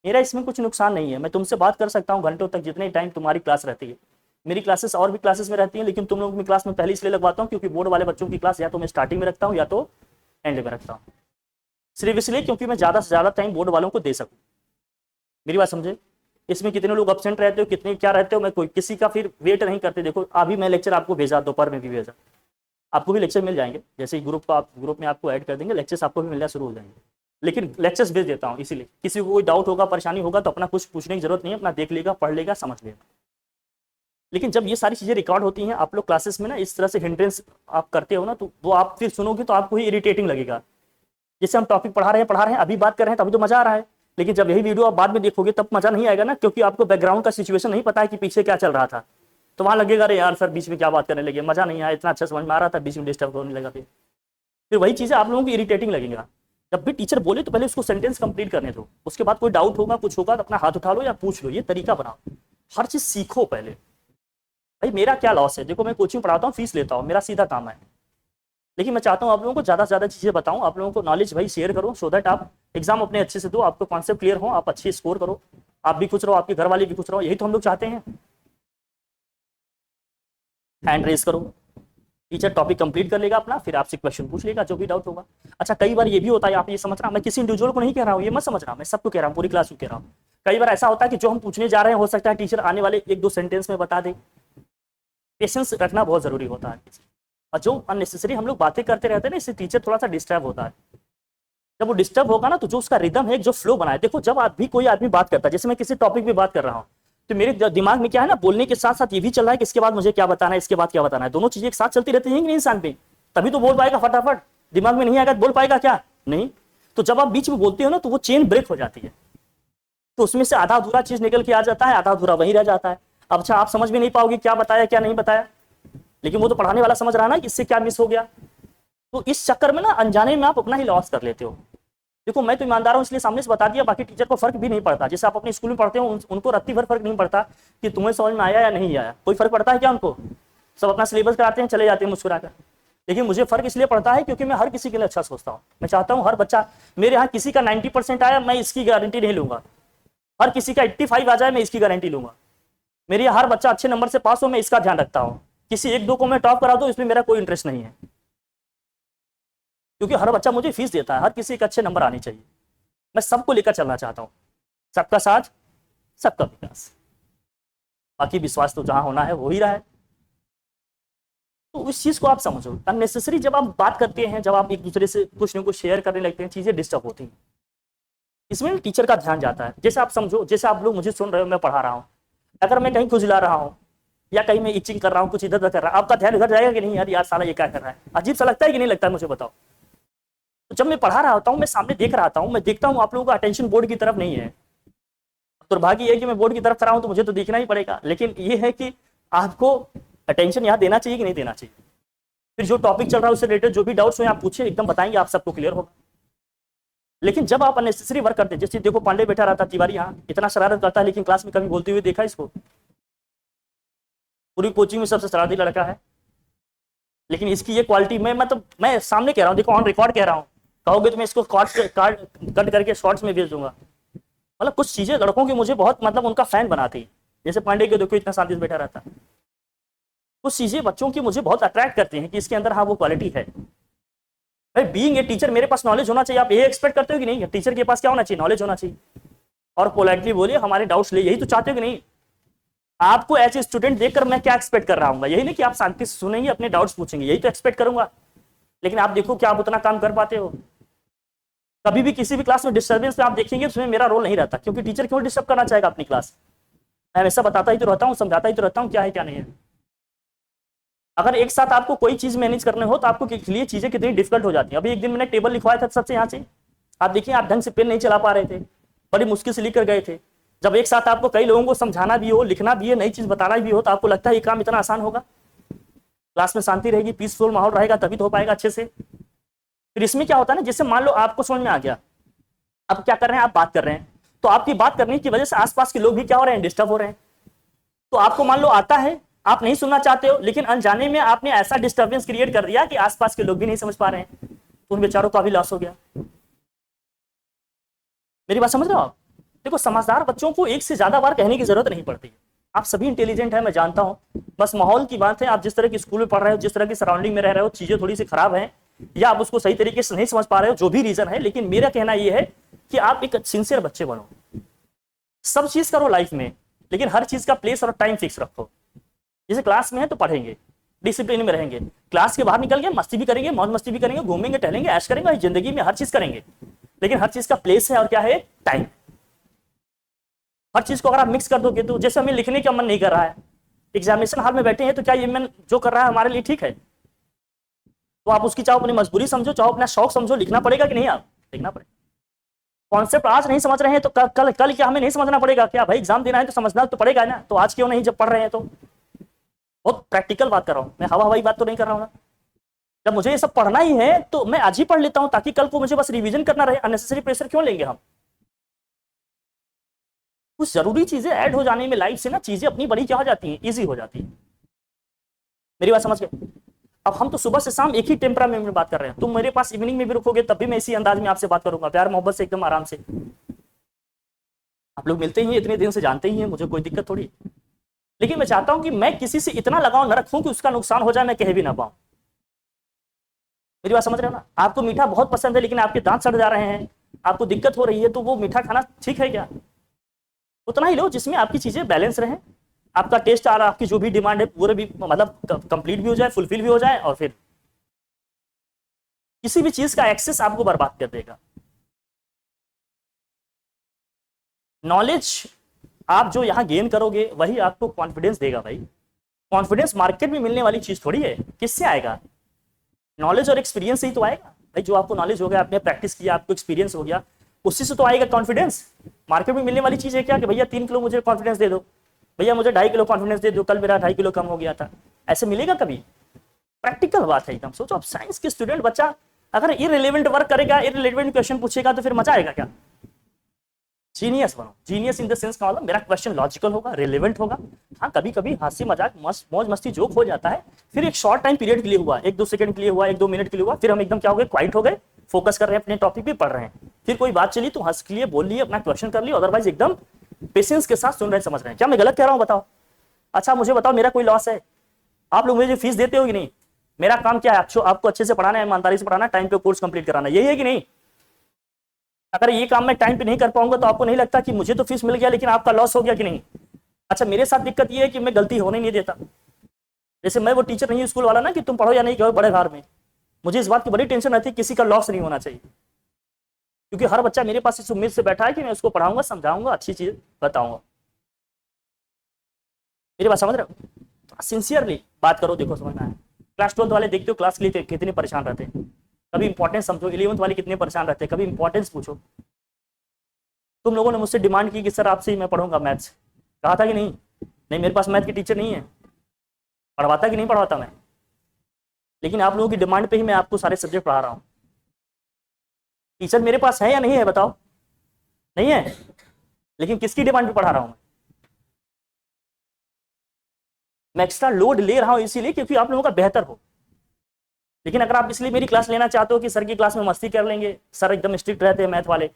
मेरा इसमें कुछ नुकसान नहीं है, मैं तुमसे बात कर सकता हूँ घंटों तक, जितने टाइम तुम्हारी क्लास रहती है। मेरी क्लासेस और भी क्लासेस में रहती हैं, लेकिन तुम लोग की क्लास में पहले इसलिए लगवाता हूँ क्योंकि बोर्ड वाले बच्चों की क्लास या तो मैं स्टार्टिंग में रखता हूँ या तो एंड में रखता हूँ, सिर्फ इसलिए क्योंकि मैं ज्यादा से ज्यादा टाइम बोर्ड वालों को दे सकूँ। मेरी बात समझे, इसमें कितने लोग अपसेंट रहते हो, कितने क्या रहते हो, मैं कोई किसी का फिर वेट नहीं करते। देखो अभी मैं लेक्चर आपको भेजा, दोपहर में भी भेजा, आपको भी लेक्चर मिल जाएंगे, जैसे ही ग्रुप में आपको ऐड कर देंगे, लेक्चर्स आपको भी मिलना शुरू हो जाएंगे। लेकिन लेक्चर्स भेज देता हूँ इसीलिए, किसी को कोई डाउट होगा, परेशानी होगा तो अपना कुछ पूछने की जरूरत नहीं है, अपना देख लेगा, पढ़ लेगा, समझ लेगा। लेकिन जब ये सारी चीजें रिकॉर्ड होती हैं, आप लोग क्लासेस में ना इस तरह से हिंड्रेंस आप करते हो ना, तो वो आप फिर सुनोगे तो आपको ही इरिटेटिंग लगेगा। जैसे हम टॉपिक पढ़ा रहे हैं, अभी बात कर रहे हैं, तभी तो मजा आ रहा है। लेकिन जब यही वीडियो आप बाद में देखोगे तब मजा नहीं आएगा ना, क्योंकि आपको बैकग्राउंड का सिचुएशन नहीं पता है कि पीछे क्या चल रहा था। तो वहां लगेगा अरे यार सर बीच में क्या बात करने लगे, मजा नहीं आया, इतना अच्छा समझ में आ रहा था, बीच में डिस्टर्ब होने लगा। फिर वही चीजें आप लोगों को इरिटेटिंग लगेगा। जब भी टीचर बोले तो पहले उसको सेंटेंस कंप्लीट करने दो, उसके बाद कोई डाउट होगा, कुछ होगा तो अपना हाथ उठा लो या पूछ लो, ये तरीका बनाओ। हर चीज सीखो पहले। भाई मेरा क्या लॉस है, देखो मैं कोचिंग पढ़ाता हूँ, फीस लेता हूँ, मेरा सीधा काम है। लेकिन मैं चाहता हूँ आप लोगों को ज्यादा से ज्यादा चीजें बताऊं, आप लोगों को नॉलेज भाई शेयर करो, सो दैट आप एग्जाम अपने अच्छे से दो, आपको कॉन्सेप्ट क्लियर हो, आप अच्छे स्कोर करो, आप भी खुश रहो, आपके घर वाले भी खुश रहो, यही तो हम लोग चाहते हैं। हैंड रेस करो, टीचर टॉपिक कंप्लीट कर लेगा अपना, फिर आपसे क्वेश्चन पूछ लेगा जो भी डाउट होगा। अच्छा कई बार ये भी होता है, आप ये समझना, मैं किसी इंडिविजुअल को नहीं कह रहा हूँ, ये मत समझना, मैं सबको कह रहा हूँ, पूरी क्लास को कह रहा हूँ। कई बार ऐसा होता है कि जो हम पूछने जा रहे हैं हो सकता है टीचर आने वाले 1-2 सेंटेंस में बता दे। पेशेंस रखना बहुत जरूरी होता है। और जो अननेसेसरी हम लोग बातें करते रहते हैं ना, इससे टीचर थोड़ा सा डिस्टर्ब होता है। जब वो डिस्टर्ब होगा ना तो जो उसका रिदम है, जो फ्लो बनाए, देखो जब आप भी कोई आदमी बात करता है, जैसे मैं किसी टॉपिक पे बात कर रहा हूँ तो मेरे दिमाग में क्या है ना, बोलने के साथ साथ ये भी चल रहा है कि इसके बाद मुझे क्या बताना है, इसके बाद क्या बताना है, दोनों चीजें एक साथ चलती रहती हैं कि नहीं इंसान पे, तभी तो बोल पाएगा फटाफट। दिमाग में नहीं आएगा तो बोल पाएगा क्या, नहीं। तो जब आप बीच में बोलते हो ना तो वो चेन ब्रेक हो जाती है, तो उसमें से आधा अधूरा चीज निकल के आ जाता है, आधा अधूरा वहीं रह जाता है। अब अच्छा आप समझ भी नहीं पाओगे क्या बताया क्या नहीं बताया, लेकिन वो तो पढ़ाने वाला समझ रहा है ना इससे क्या मिस हो गया। तो इस चक्कर में ना अनजाने में आप अपना ही लॉस कर लेते हो। देखो मैं तो ईमानदार हूं इसलिए सामने से बता दिया, बाकी टीचर को फर्क भी नहीं पड़ता। जैसे आप अपने स्कूल में पढ़ते हो, उनको रत्ती भर फर्क नहीं पड़ता कि तुम्हें समझ में आया या नहीं आया, कोई फर्क पड़ता है क्या उनको, सब अपना सिलेबस कराते हैं चले जाते हैं मुस्कुराकर। लेकिन मुझे फर्क इसलिए पड़ता है क्योंकि मैं हर किसी के लिए अच्छा सोचता हूँ। मैं चाहता हूँ हर बच्चा, मेरे यहाँ किसी का 90% आया मैं इसकी गारंटी नहीं लूंगा, हर किसी का 85 आ जाए मैं इसकी गारंटी लूंगा। मेरे यहाँ हर बच्चा अच्छे नंबर से पास हो, मैं इसका ध्यान रखता हूँ। किसी 1-2 को मैं टॉप करा दूं इसमें मेरा कोई इंटरेस्ट नहीं है, क्योंकि हर बच्चा मुझे फीस देता है, हर किसी के अच्छे नंबर आने चाहिए। मैं सबको लेकर चलना चाहता हूं, सबका साथ सबका विकास, बाकी विश्वास तो जहां होना है वो ही रहा है। तो उस चीज को आप समझो। अननेसेसरी जब आप बात करते हैं, जब आप एक दूसरे से कुछ न कुछ शेयर करने लगते हैं, चीजें डिस्टर्ब होती हैं, इसमें टीचर का ध्यान जाता है। जैसे आप समझो, जैसे आप लोग मुझे सुन रहे हो, मैं पढ़ा रहा हूँ, अगर मैं कहीं खुजला रहा हूँ या कहीं मैं इचिंग कर रहा हूँ, कुछ इधर उधर कर रहा हूँ, आपका ध्यान इधर जाएगा कि नहीं, यार साला ये क्या कर रहा है, अजीब सा लगता है कि नहीं लगता है, मुझे बताओ। तो जब मैं पढ़ा रहा होता हूँ, मैं सामने देख रहा हूँ, मैं देखता हूँ आप लोगों का अटेंशन बोर्ड की तरफ नहीं है। दुर्भाग्य है कि मैं बोर्ड की तरफ खड़ा हूं तो मुझे तो देखना ही पड़ेगा, लेकिन ये है कि आपको अटेंशन यहाँ देना चाहिए कि नहीं देना चाहिए। फिर जो टॉपिक चल रहा है उससे रिलेटेड जो भी डाउट्स हो आप पूछे, एकदम बताएंगे, आप सबको क्लियर होगा। लेकिन जब आप अननेसेसरी वर्क करते हैं, जैसे देखो पांडे बैठा रहता तिवारी, यहाँ इतना शरारत करता है, लेकिन क्लास में कभी बोलते हुए देखा इसको, पूरी कोचिंग में सबसे शरारती लड़का है। लेकिन इसकी ये क्वालिटी मैं सामने कह रहा हूँ, देखो ऑन रिकॉर्ड कह रहा हूँ, कहोगे तो मैं इसको कट करके शॉर्ट्स में भेज दूंगा। मतलब कुछ चीजें लड़कों की मुझे बहुत मतलब उनका फैन बनाती है। जैसे पांडे के देखो इतना शांति से बैठा रहता, कुछ चीजें बच्चों की मुझे बहुत अट्रैक्ट करती हैं कि इसके अंदर हाँ वो क्वालिटी है। भाई बीइंग ए टीचर मेरे पास नॉलेज होना चाहिए, आप ये एक्सपेक्ट करते हो कि नहीं टीचर के पास क्या होना चाहिए, नॉलेज होना चाहिए, और पोलाइटली बोलिए हमारे डाउट्स ले, यही तो चाहते हो कि नहीं। आपको एज ए स्टूडेंट देखकर मैं क्या एक्सपेक्ट कर रहा हूँ, यही नहीं कि आप शांति से सुनेंगे अपने डाउट्स पूछेंगे, यही तो एक्सपेक्ट करूंगा। लेकिन आप देखो क्या आप उतना काम कर पाते हो। कभी भी किसी भी क्लास में डिस्टर्बेंस में आप देखेंगे उसमें मेरा रोल नहीं रहता, क्योंकि टीचर क्यों डिस्टर्ब करना चाहेगा अपनी क्लास। मैं हमेशा बताता ही तो रहता हूँ, समझाता ही तो रहता हूँ क्या है क्या नहीं है। अगर एक साथ आपको कोई चीज मैनेज करने हो तो आपको लिए चीजें कितनी डिफिकल्ट हो जाती है। अभी एक दिन मैंने टेबल लिखवाया था सबसे यहाँ से, आप देखिए आप ढंग से पेन नहीं चला पा रहे थे, बड़ी मुश्किल से लिख कर गए थे। जब एक साथ आपको कई लोगों को समझाना भी हो, लिखना भी है, नई चीज बताना भी हो, तो आपको लगता है ये काम इतना आसान होगा। क्लास में शांति रहेगी, पीसफुल माहौल रहेगा, तभी तो हो पाएगा अच्छे से। फिर इसमें क्या होता है ना, जैसे मान लो आपको समझ में आ गया, अब क्या कर रहे हैं, आप बात कर रहे हैं, तो आपकी बात करने की वजह से आसपास के लोग भी क्या हो रहे हैं, डिस्टर्ब हो रहे हैं। तो आपको मान लो आता है, आप नहीं सुनना चाहते हो, लेकिन अनजाने में आपने ऐसा डिस्टर्बेंस क्रिएट कर दिया कि आसपास के लोग भी नहीं समझ पा रहे हैं, तो उन बेचारों का भी लॉस हो गया। मेरी बात समझ रहे हो आप। देखो समझदार बच्चों को एक से ज्यादा बार कहने की जरूरत नहीं पड़ती। आप सभी इंटेलिजेंट है, मैं जानता हूं, बस माहौल की बात है। आप जिस तरह की स्कूल में पढ़ रहे हो, जिस तरह की सराउंडिंग में रह रहे हो, चीजें थोड़ी सी खराब है, या आप उसको सही तरीके से नहीं समझ पा रहे हो, जो भी रीजन है। लेकिन मेरा कहना यह है कि आप एक सिंसियर बच्चे बनो, सब चीज करो लाइफ में, लेकिन हर चीज का प्लेस और टाइम फिक्स रखो। जैसे क्लास में है तो पढ़ेंगे, डिसिप्लिन में रहेंगे, क्लास के बाहर निकल के मस्ती भी करेंगे, मौज मस्ती भी करेंगे, घूमेंगे टहलेंगे, ऐश करेंगे, जिंदगी में हर चीज करेंगे, लेकिन हर चीज का प्लेस है और क्या है, टाइम। हर चीज को अगर आप मिक्स कर दोगे तो, जैसे हमें लिखने का मन नहीं कर रहा है, एग्जामिनेशन हॉल में बैठे हैं, तो क्या ये मन जो कर रहा है हमारे लिए ठीक है? तो आप उसकी चाहो अपनी मजबूरी समझो, चाहो अपना शौक समझो, लिखना पड़ेगा कि नहीं, आप लिखना पड़ेगा। कॉन्सेप्ट आज नहीं समझ रहे हैं तो कल कल क्या हमें नहीं समझना पड़ेगा क्या? भाई एग्जाम देना है तो समझना तो पड़ेगा ना, तो आज क्यों नहीं जब पढ़ रहे हैं तो। बहुत प्रैक्टिकल बात कर रहा हूँ मैं, हवा हवाई बात तो नहीं कर रहा हूँ ना। जब मुझे ये सब पढ़ना ही है तो मैं आज ही पढ़ लेता हूँ, ताकि कल को मुझे बस रिवीजन करना रहे। अननेसेसरी प्रेशर क्यों लेंगे हम? कुछ जरूरी चीजें ऐड हो जाने में लाइफ से ना, चीजें अपनी बड़ी क्या हो जाती हैं, ईजी हो जाती है। मेरी बात समझ गए। अब हम तो सुबह से शाम एक ही टेम्परामेंट में बात कर रहे हैं, तुम मेरे पास इवनिंग में भी रुकोगे तब भी मैं इसी अंदाज में आपसे बात करूंगा, प्यार मोहब्बत से, एकदम आराम से। आप लोग मिलते ही इतने दिन से, जानते ही हैं, मुझे कोई दिक्कत थोड़ी। लेकिन मैं चाहता हूं कि मैं किसी से इतना लगाव न रखूं कि उसका नुकसान हो जाए, मैं कह भी ना पाऊं। मेरी बात समझ रहे हो ना। आपको मीठा बहुत पसंद है, लेकिन आपके दांत सड़ जा रहे हैं, आपको दिक्कत हो रही है, तो वो मीठा खाना ठीक है क्या? उतना ही लो जिसमें आपकी चीजें बैलेंस रहे, आपका टेस्ट आ रहा, आपकी जो भी डिमांड है पूरे भी मतलब कंप्लीट भी हो जाए, फुलफिल भी हो जाए, और फिर किसी भी चीज का एक्सेस आपको बर्बाद कर देगा। नॉलेज आप जो यहां गेन करोगे वही आपको कॉन्फिडेंस देगा भाई। कॉन्फिडेंस मार्केट में मिलने वाली चीज थोड़ी है, किससे आएगा? नॉलेज और एक्सपीरियंस से ही तो आएगा भाई। जो आपको नॉलेज हो गया, आपने प्रैक्टिस किया, आपको एक्सपीरियंस हो गया, उसी से तो आएगा कॉन्फिडेंस। मार्केट में मिलने वाली चीज है क्या कि भैया 3 किलो मुझे कॉन्फिडेंस दे दो, भैया मुझे 2.5 किलो कॉन्फिडेंस दे दो, कल मेरा 2.5 किलो कम हो गया था, ऐसे मिलेगा कभी? प्रैक्टिकल बात है एकदम। सोचो आप साइंस के स्टूडेंट बच्चा अगर इररिलेवेंट वर्क करेगा, इररिलेवेंट क्वेश्चन पूछेगा, तो फिर मजा आएगा क्या? जीनियस बनो। जीनियस इन द सेंस का मतलब मेरा क्वेश्चन लॉजिकल होगा, रिलेवेंट होगा। हाँ कभी कभी हंसी मजाक मौज मस्ती जोक हो जाता है, फिर एक शॉर्ट टाइम पीरियड के लिए हुआ, 1-2 सेकंड के लिए हुआ, 1-2 मिनट के लिए हुआ, फिर हम एकदम क्या हो गए, क्वाइट हो गए, फोकस कर रहे हैं अपने टॉपिक पे, पढ़ रहे हैं। फिर कोई बात चली तो हंस के लिए बोल लिए, अपना क्वेश्चन कर लिया, अदरवाइज एकदम पेशेंस के साथ सुन रहे हैं, समझ रहे हैं। क्या मैं गलत कह रहा हूँ बताओ? अच्छा मुझे बताओ, मेरा कोई लॉस है? आप लोग मुझे फीस देते हो कि नहीं? मेरा काम क्या है? आपको अच्छे से पढ़ाना है, ईमानदारी से पढ़ाना, टाइम पे कोर्स कंप्लीट कराना, यही है कि नहीं? अगर ये काम मैं टाइम पे नहीं कर पाऊंगा तो आपको नहीं लगता कि मुझे तो फीस मिल गया लेकिन आपका लॉस हो गया कि नहीं? अच्छा मेरे साथ दिक्कत ये है कि मैं गलती होने नहीं देता। जैसे मैं वो टीचर नहीं, स्कूल वाला ना, कि तुम पढ़ो या नहीं कहो बड़े भार में, मुझे इस बात की बड़ी टेंशन रहती है किसी का लॉस नहीं होना चाहिए, क्योंकि हर बच्चा मेरे पास इस उम्मीद से बैठा है कि मैं उसको पढ़ाऊंगा, समझाऊंगा, अच्छी चीज बताऊंगा। मेरी बात समझ रहे हो? सिंसियरली बात करो, देखो समझना है। क्लास 12 वाले देखते हो क्लास के लिए कितने परेशान रहते हैं, कभी इंपॉर्टेंस समझो। 11th वाले कितने परेशान रहते हैं, कभी इंपॉर्टेंस पूछो। तुम लोगों ने मुझसे डिमांड की कि सर आपसे ही मैं पढ़ूंगा मैथ्स, कहा था कि नहीं? नहीं मेरे पास मैथ की टीचर नहीं है, पढ़वाता कि नहीं पढ़वाता मैं? लेकिन आप लोगों की डिमांड पे ही मैं आपको सारे सब्जेक्ट पढ़ा रहा हूँ। टीचर मेरे पास है या नहीं है बताओ? नहीं है, लेकिन किसकी डिमांड पे पढ़ा रहा हूँ मैं एक्स्ट्रा लोड ले रहा हूँ इसीलिए क्योंकि आप लोगों का बेहतर हो। लेकिन अगर आप इसलिए मेरी क्लास लेना चाहते हो कि सर की क्लास में मस्ती कर लेंगे, सर एकदम स्ट्रिक्ट रहते हैं मैथ वाले,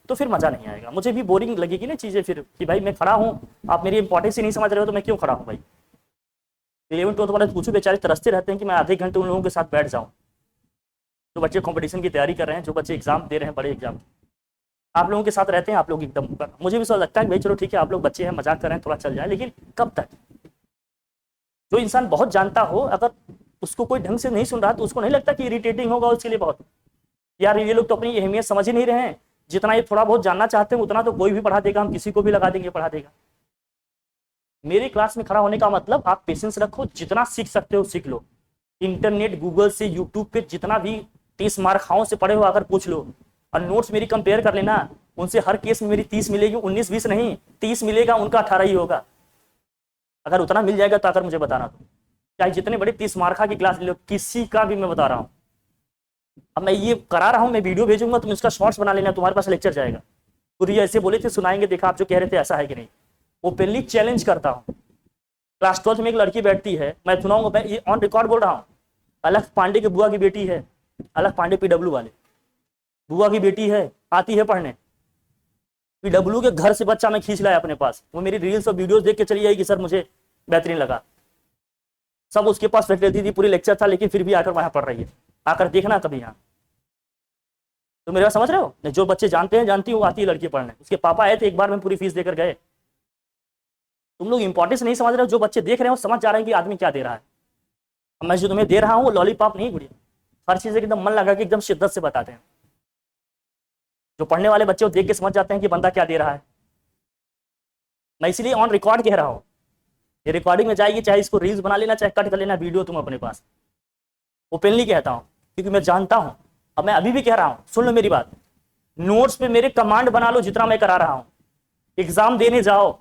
तो फिर मजा नहीं आएगा, मुझे भी बोरिंग लगेगी ना चीजें फिर कि भाई मैं खड़ा हूँ, आप मेरी इंपॉर्टेंस ही नहीं समझ रहे हो तो मैं क्यों खड़ा हूँ भाई। 11th-12th वाले पूछो बेचारे तरसते रहते हैं कि मैं आधे घंटे उन लोगों के साथ बैठ जाऊँ, जो बच्चे कंपटीशन की तैयारी कर रहे हैं, जो बच्चे एग्जाम दे रहे हैं, बड़े एग्जाम, आप लोगों के साथ रहते हैं, आप लोग एकदम ऊपर। मुझे भी समझ लगता है कि भाई चलो ठीक है आप लोग बच्चे हैं, मजाक कर रहे हैं, थोड़ा चल जाए, लेकिन कब तक। जो इंसान बहुत जानता हो अगर उसको कोई ढंग से नहीं सुन रहा तो उसको नहीं लगता कि इरिटेटिंग होगा उसके लिए बहुत। यार ये लोग तो अपनी अहमियत समझ ही नहीं रहे हैं, जितना ये थोड़ा बहुत जानना चाहते हैं उतना तो कोई भी पढ़ा देगा, हम किसी को भी लगा देंगे पढ़ा देगा। मेरी क्लास में खड़ा होने का मतलब आप पेशेंस रखो, जितना सीख सकते हो सीख लो। इंटरनेट, गूगल से, यूट्यूब पे जितना भी 30 मार्खाओं से पढ़े हो अगर पूछ लो, और नोट्स मेरी कंपेयर कर लेना, उनसे हर केस में मेरी 30 मिलेगी, 19-20 नहीं 30 मिलेगा, उनका 18 ही होगा। अगर उतना मिल जाएगा तो अगर मुझे बताना, तो चाहे जितने बड़े 30 मार्का की क्लास ले लो, किसी का भी मैं बता रहा हूँ। अब मैं ये करा रहा हूँ, मैं वीडियो भेजूंगा, तुम इसका शॉर्ट्स बना लेना, तुम्हारे पास लेक्चर जाएगा। पूरी ऐसे बोले थे सुनाएंगे, देखा आप जो कह रहे थे ऐसा है कि नहीं। ओपनली चैलेंज करता हूँ। क्लास 12th में एक लड़की बैठती है, मैं सुनाऊंगा, ये ऑन रिकॉर्ड बोल रहा हूँ। अलख पांडे की बुआ की बेटी है, अलख पांडे PW वाले, बुआ की बेटी है, आती है पढ़ने। PW के घर से बच्चा मैं खींच लाया अपने पास, वो मेरी रील्स और वीडियोस देख के चली आई कि सर मुझे बेहतरीन लगा। सब उसके पास फैसिलिटी थी, पूरी लेक्चर था, लेकिन फिर भी आकर वहां पढ़ रही है। आकर देखना कभी यहाँ, तो मेरे बात समझ रहे हो। जो बच्चे जानते हैं जानती हूँ, आती है लड़की पढ़ने। उसके पापा आए थे एक बार, में पूरी फीस देकर गए। तुम लोग इंपॉर्टेंस नहीं समझ रहे हो, जो बच्चे देख रहे हो समझ जा रहे हैं कि आदमी क्या दे रहा है। मैं जो तुम्हें दे रहा हूँ वो लॉलीपॉप नहीं गुड़िया, हर चीज एकदम मन लगा के एकदम शिद्दत से बताते हैं। जो पढ़ने वाले बच्चे देख के समझ जाते हैं कि बंदा क्या दे रहा है। मैं इसीलिए ऑन रिकॉर्ड कह रहा हूँ, ये रिकॉर्डिंग में जाएगी, चाहे इसको रील्स बना लेना, चाहे कट कर लेना वीडियो तुम अपने पास। ओपनली कहता हूँ क्योंकि मैं जानता हूँ। अब मैं अभी भी कह रहा हूँ, सुन लो मेरी बात, नोट्स पे मेरे कमांड बना लो जितना मैं करा रहा हूँ। एग्जाम देने जाओ,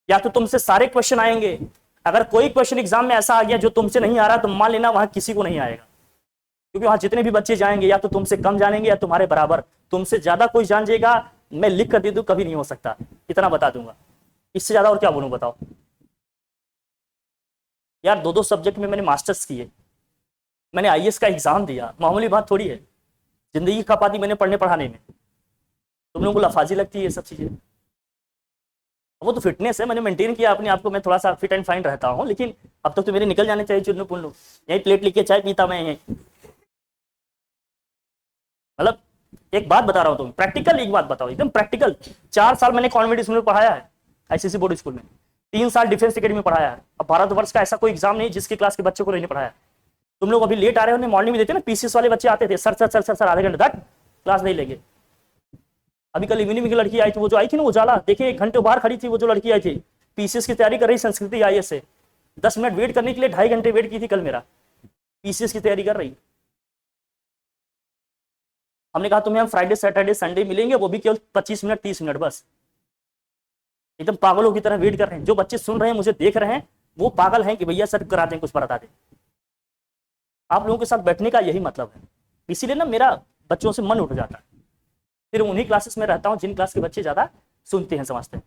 या तो तुमसे सारे क्वेश्चन आएंगे, अगर कोई क्वेश्चन एग्जाम में ऐसा आ गया जो तुमसे नहीं आ रहा तो मान लेना वहां किसी को नहीं आएगा, क्योंकि वहां जितने भी बच्चे जाएंगे या तो तुमसे कम जानेंगे या तुम्हारे बराबर। तुमसे ज्यादा कोई जान जाएगा, मैं लिख कर दे दूं कभी नहीं हो सकता, इतना बता दूंगा। इससे ज्यादा और क्या बोलूं बताओ यार। 2-2 सब्जेक्ट में मैंने मास्टर्स किए, मैंने IAS का एग्जाम दिया, मामूली बात थोड़ी है। जिंदगी खपा दी मैंने पढ़ने पढ़ाने में। तुम लोगों को लफाजी लगती है ये सब चीजें, वो तो फिटनेस है, मैंने मेंटेन किया अपने आप को, मैं थोड़ा सा फिट एंड फाइन रहता हूँ। लेकिन अब तक तो मेरे निकल जाने चाहिए चुन्नू पुन्नू, यही प्लेट लेके चाय पीता मैं यही। मतलब एक बात बता रहा हूँ, तुम प्रैक्टिकल एक बात बताओ, एकदम प्रैक्टिकल। 4 साल मैंने कॉन्वेंट स्कूल में पढ़ाया है, ICSE बोर्ड स्कूल में। 3 साल डिफेंस एकेडमी में पढ़ाया है। अब भारतवर्ष का ऐसा कोई एग्जाम नहीं जिसकी क्लास के बच्चों को नहीं पढ़ाया। तुम लोग अभी लेट आ रहे हो, मॉर्निंग में देते ना, PCS वाले बच्चे आते थे, sir sir sir sir sir आधे घंटे तक क्लास नहीं लेंगे। अभी कल इवनिंग की लड़की आई थी, वो जो आई थी ना उजाला, देखिए 1 घंटे बाहर खड़ी थी, वो जो लड़की आई थी PCS की तैयारी कर रही, संस्कृति IAS से। 10 मिनट वेट करने के लिए 2.5 घंटे वेट की थी कल मेरा, PCS की तैयारी कर रही। हमने कहा तुम्हें हम फ्राइडे सैटरडे संडे मिलेंगे, वो भी केवल 25 मिनट 30 मिनट बस। एकदम पागलों की तरह वेट कर रहे हैं। जो बच्चे सुन रहे हैं, मुझे देख रहे हैं, वो पागल हैं कि भैया सर करा दें, कुछ बता दें। आप लोगों के साथ बैठने का यही मतलब है, इसीलिए ना मेरा बच्चों से मन उठ जाता है। फिर उन्हीं क्लासेस में रहता हूँ जिन क्लास के बच्चे ज्यादा सुनते हैं, समझते हैं।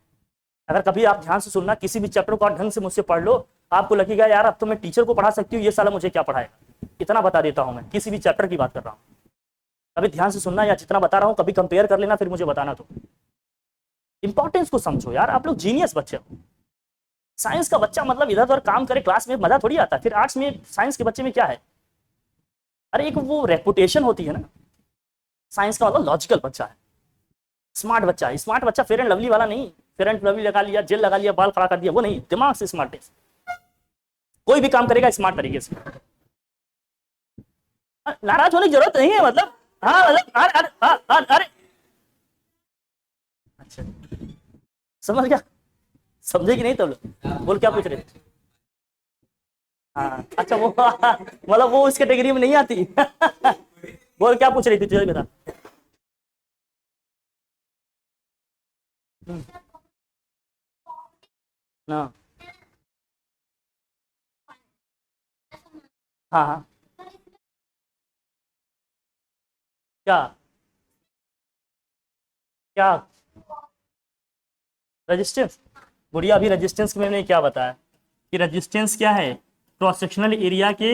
अगर कभी आप ध्यान से सुनना, किसी भी चैप्टर को आप ढंग से मुझसे पढ़ लो, आपको लगेगा यार अब तो मैं टीचर को पढ़ा सकती हूँ, ये साला मुझे क्या पढ़ाएगा। इतना बता देता हूँ मैं, किसी भी चैप्टर की बात कर रहा हूँ। कभी ध्यान से सुनना, या जितना बता रहा हूँ कभी कंपेयर कर लेना, फिर मुझे बताना। तो इंपॉर्टेंस को समझो यार, आप लोग जीनियस बच्चे हो। साइंस का बच्चा मतलब इधर उधर काम करे क्लास में, मजा थोड़ी आता है। फिर आर्ट्स में साइंस के बच्चे में क्या है, अरे एक वो रेपुटेशन होती है ना। साइंस का मतलब लॉजिकल बच्चा है, स्मार्ट बच्चा है। स्मार्ट बच्चा फेयर एंड लवली वाला नहीं, फेयर एंड लवली लगा लिया, जेल लगा लिया, बाल खड़ा कर दिया, वो नहीं। दिमाग से स्मार्ट, कोई भी काम करेगा स्मार्ट तरीके से। नाराज होने की जरूरत नहीं है, मतलब हाँ मतलब अरे अच्छा समझ गया, समझे कि नहीं। तो बोल क्या पूछ रहे थे। हाँ अच्छा, वो मतलब वो इस कैटेगरी में नहीं आती। बोल क्या पूछ रही थी, तुझे बता। हाँ हाँ हाँ, क्या क्या रेजिस्टेंस। बुढ़िया, अभी रेजिस्टेंस में मैंने क्या बताया कि रेजिस्टेंस क्या है, क्रॉस सेक्शनल एरिया के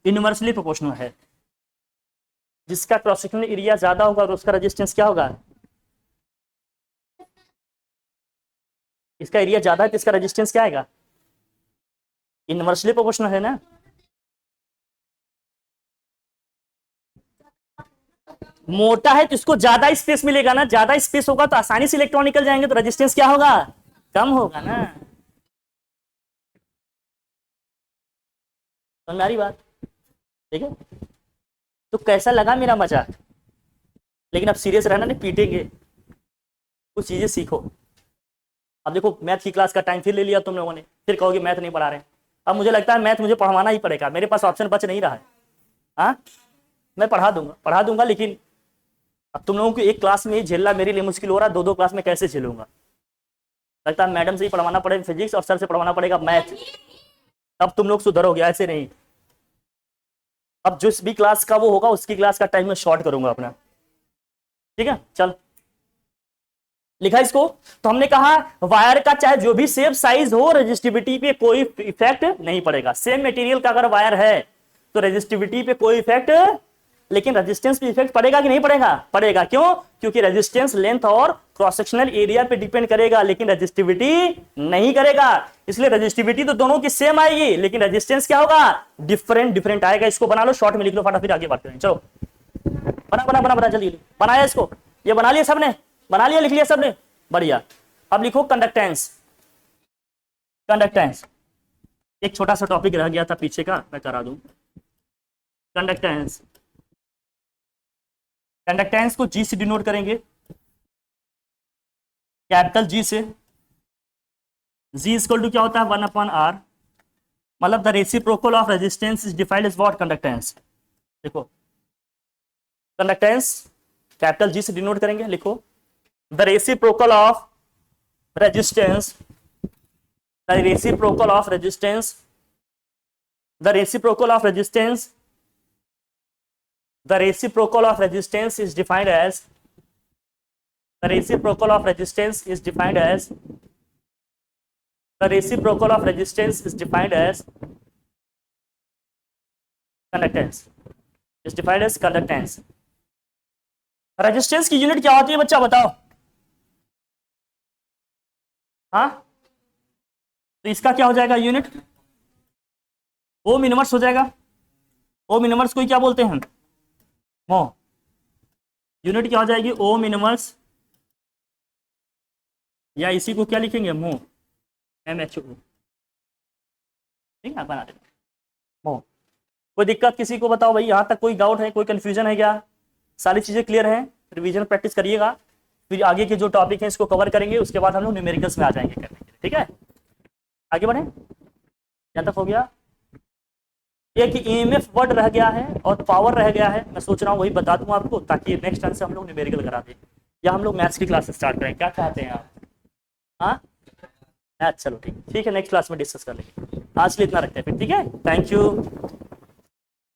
इनवर्सली प्रोपोर्शनल है। जिसका क्रॉस सेक्शनल एरिया ज्यादा होगा और उसका रेजिस्टेंस क्या होगा, इसका एरिया ज्यादा है तो इसका रेजिस्टेंस क्या आएगा, इनवर्सली प्रोपोर्शनल है ना। मोटा है तो इसको ज्यादा स्पेस मिलेगा ना, ज्यादा स्पेस होगा तो आसानी से इलेक्ट्रॉन निकल जाएंगे, तो रेजिस्टेंस क्या होगा, कम होगा ना। समझ में आ रही बात, ठीक है। तो कैसा लगा मेरा मजाक, लेकिन अब सीरियस रहना, नहीं पीटेंगे, कुछ चीजें सीखो। अब देखो मैथ की क्लास का टाइम फिर ले लिया तुम लोगों ने, फिर कहोगे मैथ नहीं पढ़ा रहे। अब मुझे लगता है मैथ मुझे पढ़वाना ही पड़ेगा, मेरे पास ऑप्शन बच नहीं रहा है। हाँ मैं पढ़ा दूंगा, लेकिन अब तुम लोगों को एक क्लास में ही झेलना मेरे लिए मुश्किल हो रहा है, 2-2 क्लास में कैसे झेलूंगा। लगता है मैडम से ही पढ़वाना पड़ेगा फिजिक्स, और सर से पढ़वाना पड़ेगा मैथ, तब तुम लोग सुधरोगे, ऐसे नहीं। अब जिस भी क्लास का वो होगा उसकी क्लास का टाइम में शॉर्ट करूंगा अपना, ठीक है। चल लिखा इसको। तो हमने कहा वायर का चाहे जो भी शेप साइज हो, रेजिस्टिविटी पे कोई इफेक्ट नहीं पड़ेगा। सेम मटेरियल का अगर वायर है तो रेजिस्टिविटी पे कोई इफेक्ट, लेकिन रेजिस्टेंस पे इफेक्ट पड़ेगा कि नहीं पड़ेगा, पड़ेगा। क्यों, क्योंकि रेजिस्टेंस लेंथ और क्रॉस सेक्शनल एरिया पे डिपेंड करेगा, लेकिन रेजिस्टिविटी नहीं करेगा। इसलिए रेजिस्टिविटी तो दोनों की सेम आएगी, लेकिन रेजिस्टेंस क्या होगा, डिफरेंट आएगा। इसको बना लो, शॉर्ट में लिख लो फटाफट, आगे बात करें। चलो बना जल्दी बनाया इसको, ये बना लिया सबने, बना लिया, लिख लिया सबने, बढ़िया। अब लिखो कंडक्टेंस। एक छोटा सा टॉपिक रह गया था पीछे का, मैं करा दूं। कंडक्टेंस को जी से डिनोट करेंगे, कैपिटल जी से। जी इक्वल टू क्या होता है, 1/r, मतलब the reciprocal of resistance is defined as what, conductance. देखो कंडक्टेंस कैपिटल जी से डिनोट करेंगे, लिखो the reciprocal of resistance, the reciprocal of resistance is defined as conductance। रेजिस्टेंस की यूनिट क्या होती है बच्चा, बताओ। हाँ तो इसका क्या हो जाएगा यूनिट, ओम इनवर्स हो जाएगा। ओम इनवर्स को क्या बोलते हैं, मो। यूनिट क्या हो जाएगी, ओम इनवर्स, या इसी को क्या लिखेंगे, मो, MHO, ठीक है, बना देना मो। कोई दिक्कत किसी को, बताओ भाई, यहां तक कोई डाउट है, कोई कंफ्यूजन है क्या, सारी चीजें क्लियर हैं। रिवीजन प्रैक्टिस करिएगा, फिर आगे के जो टॉपिक है इसको कवर करेंगे, उसके बाद हम लोग न्यूमेरिकल्स में आ जाएंगे करने के लिए, ठीक है। आगे बढ़े, यहाँ तक हो गया। एक EMF वर्ड रह गया है और पावर रह गया है, मैं सोच रहा हूँ वही बता दूं आपको, ताकि नेक्स्ट टाइम से हम लोग न्यूमेरिकल करा दें, या हम लोग मैथ्स की क्लास स्टार्ट करें, क्या चाहते हैं आप। हाँ चलो ठीक है, नेक्स्ट क्लास में डिस्कस कर लेंगे। आज के लिए इतना रखते हैं फिर, ठीक है, थैंक यू।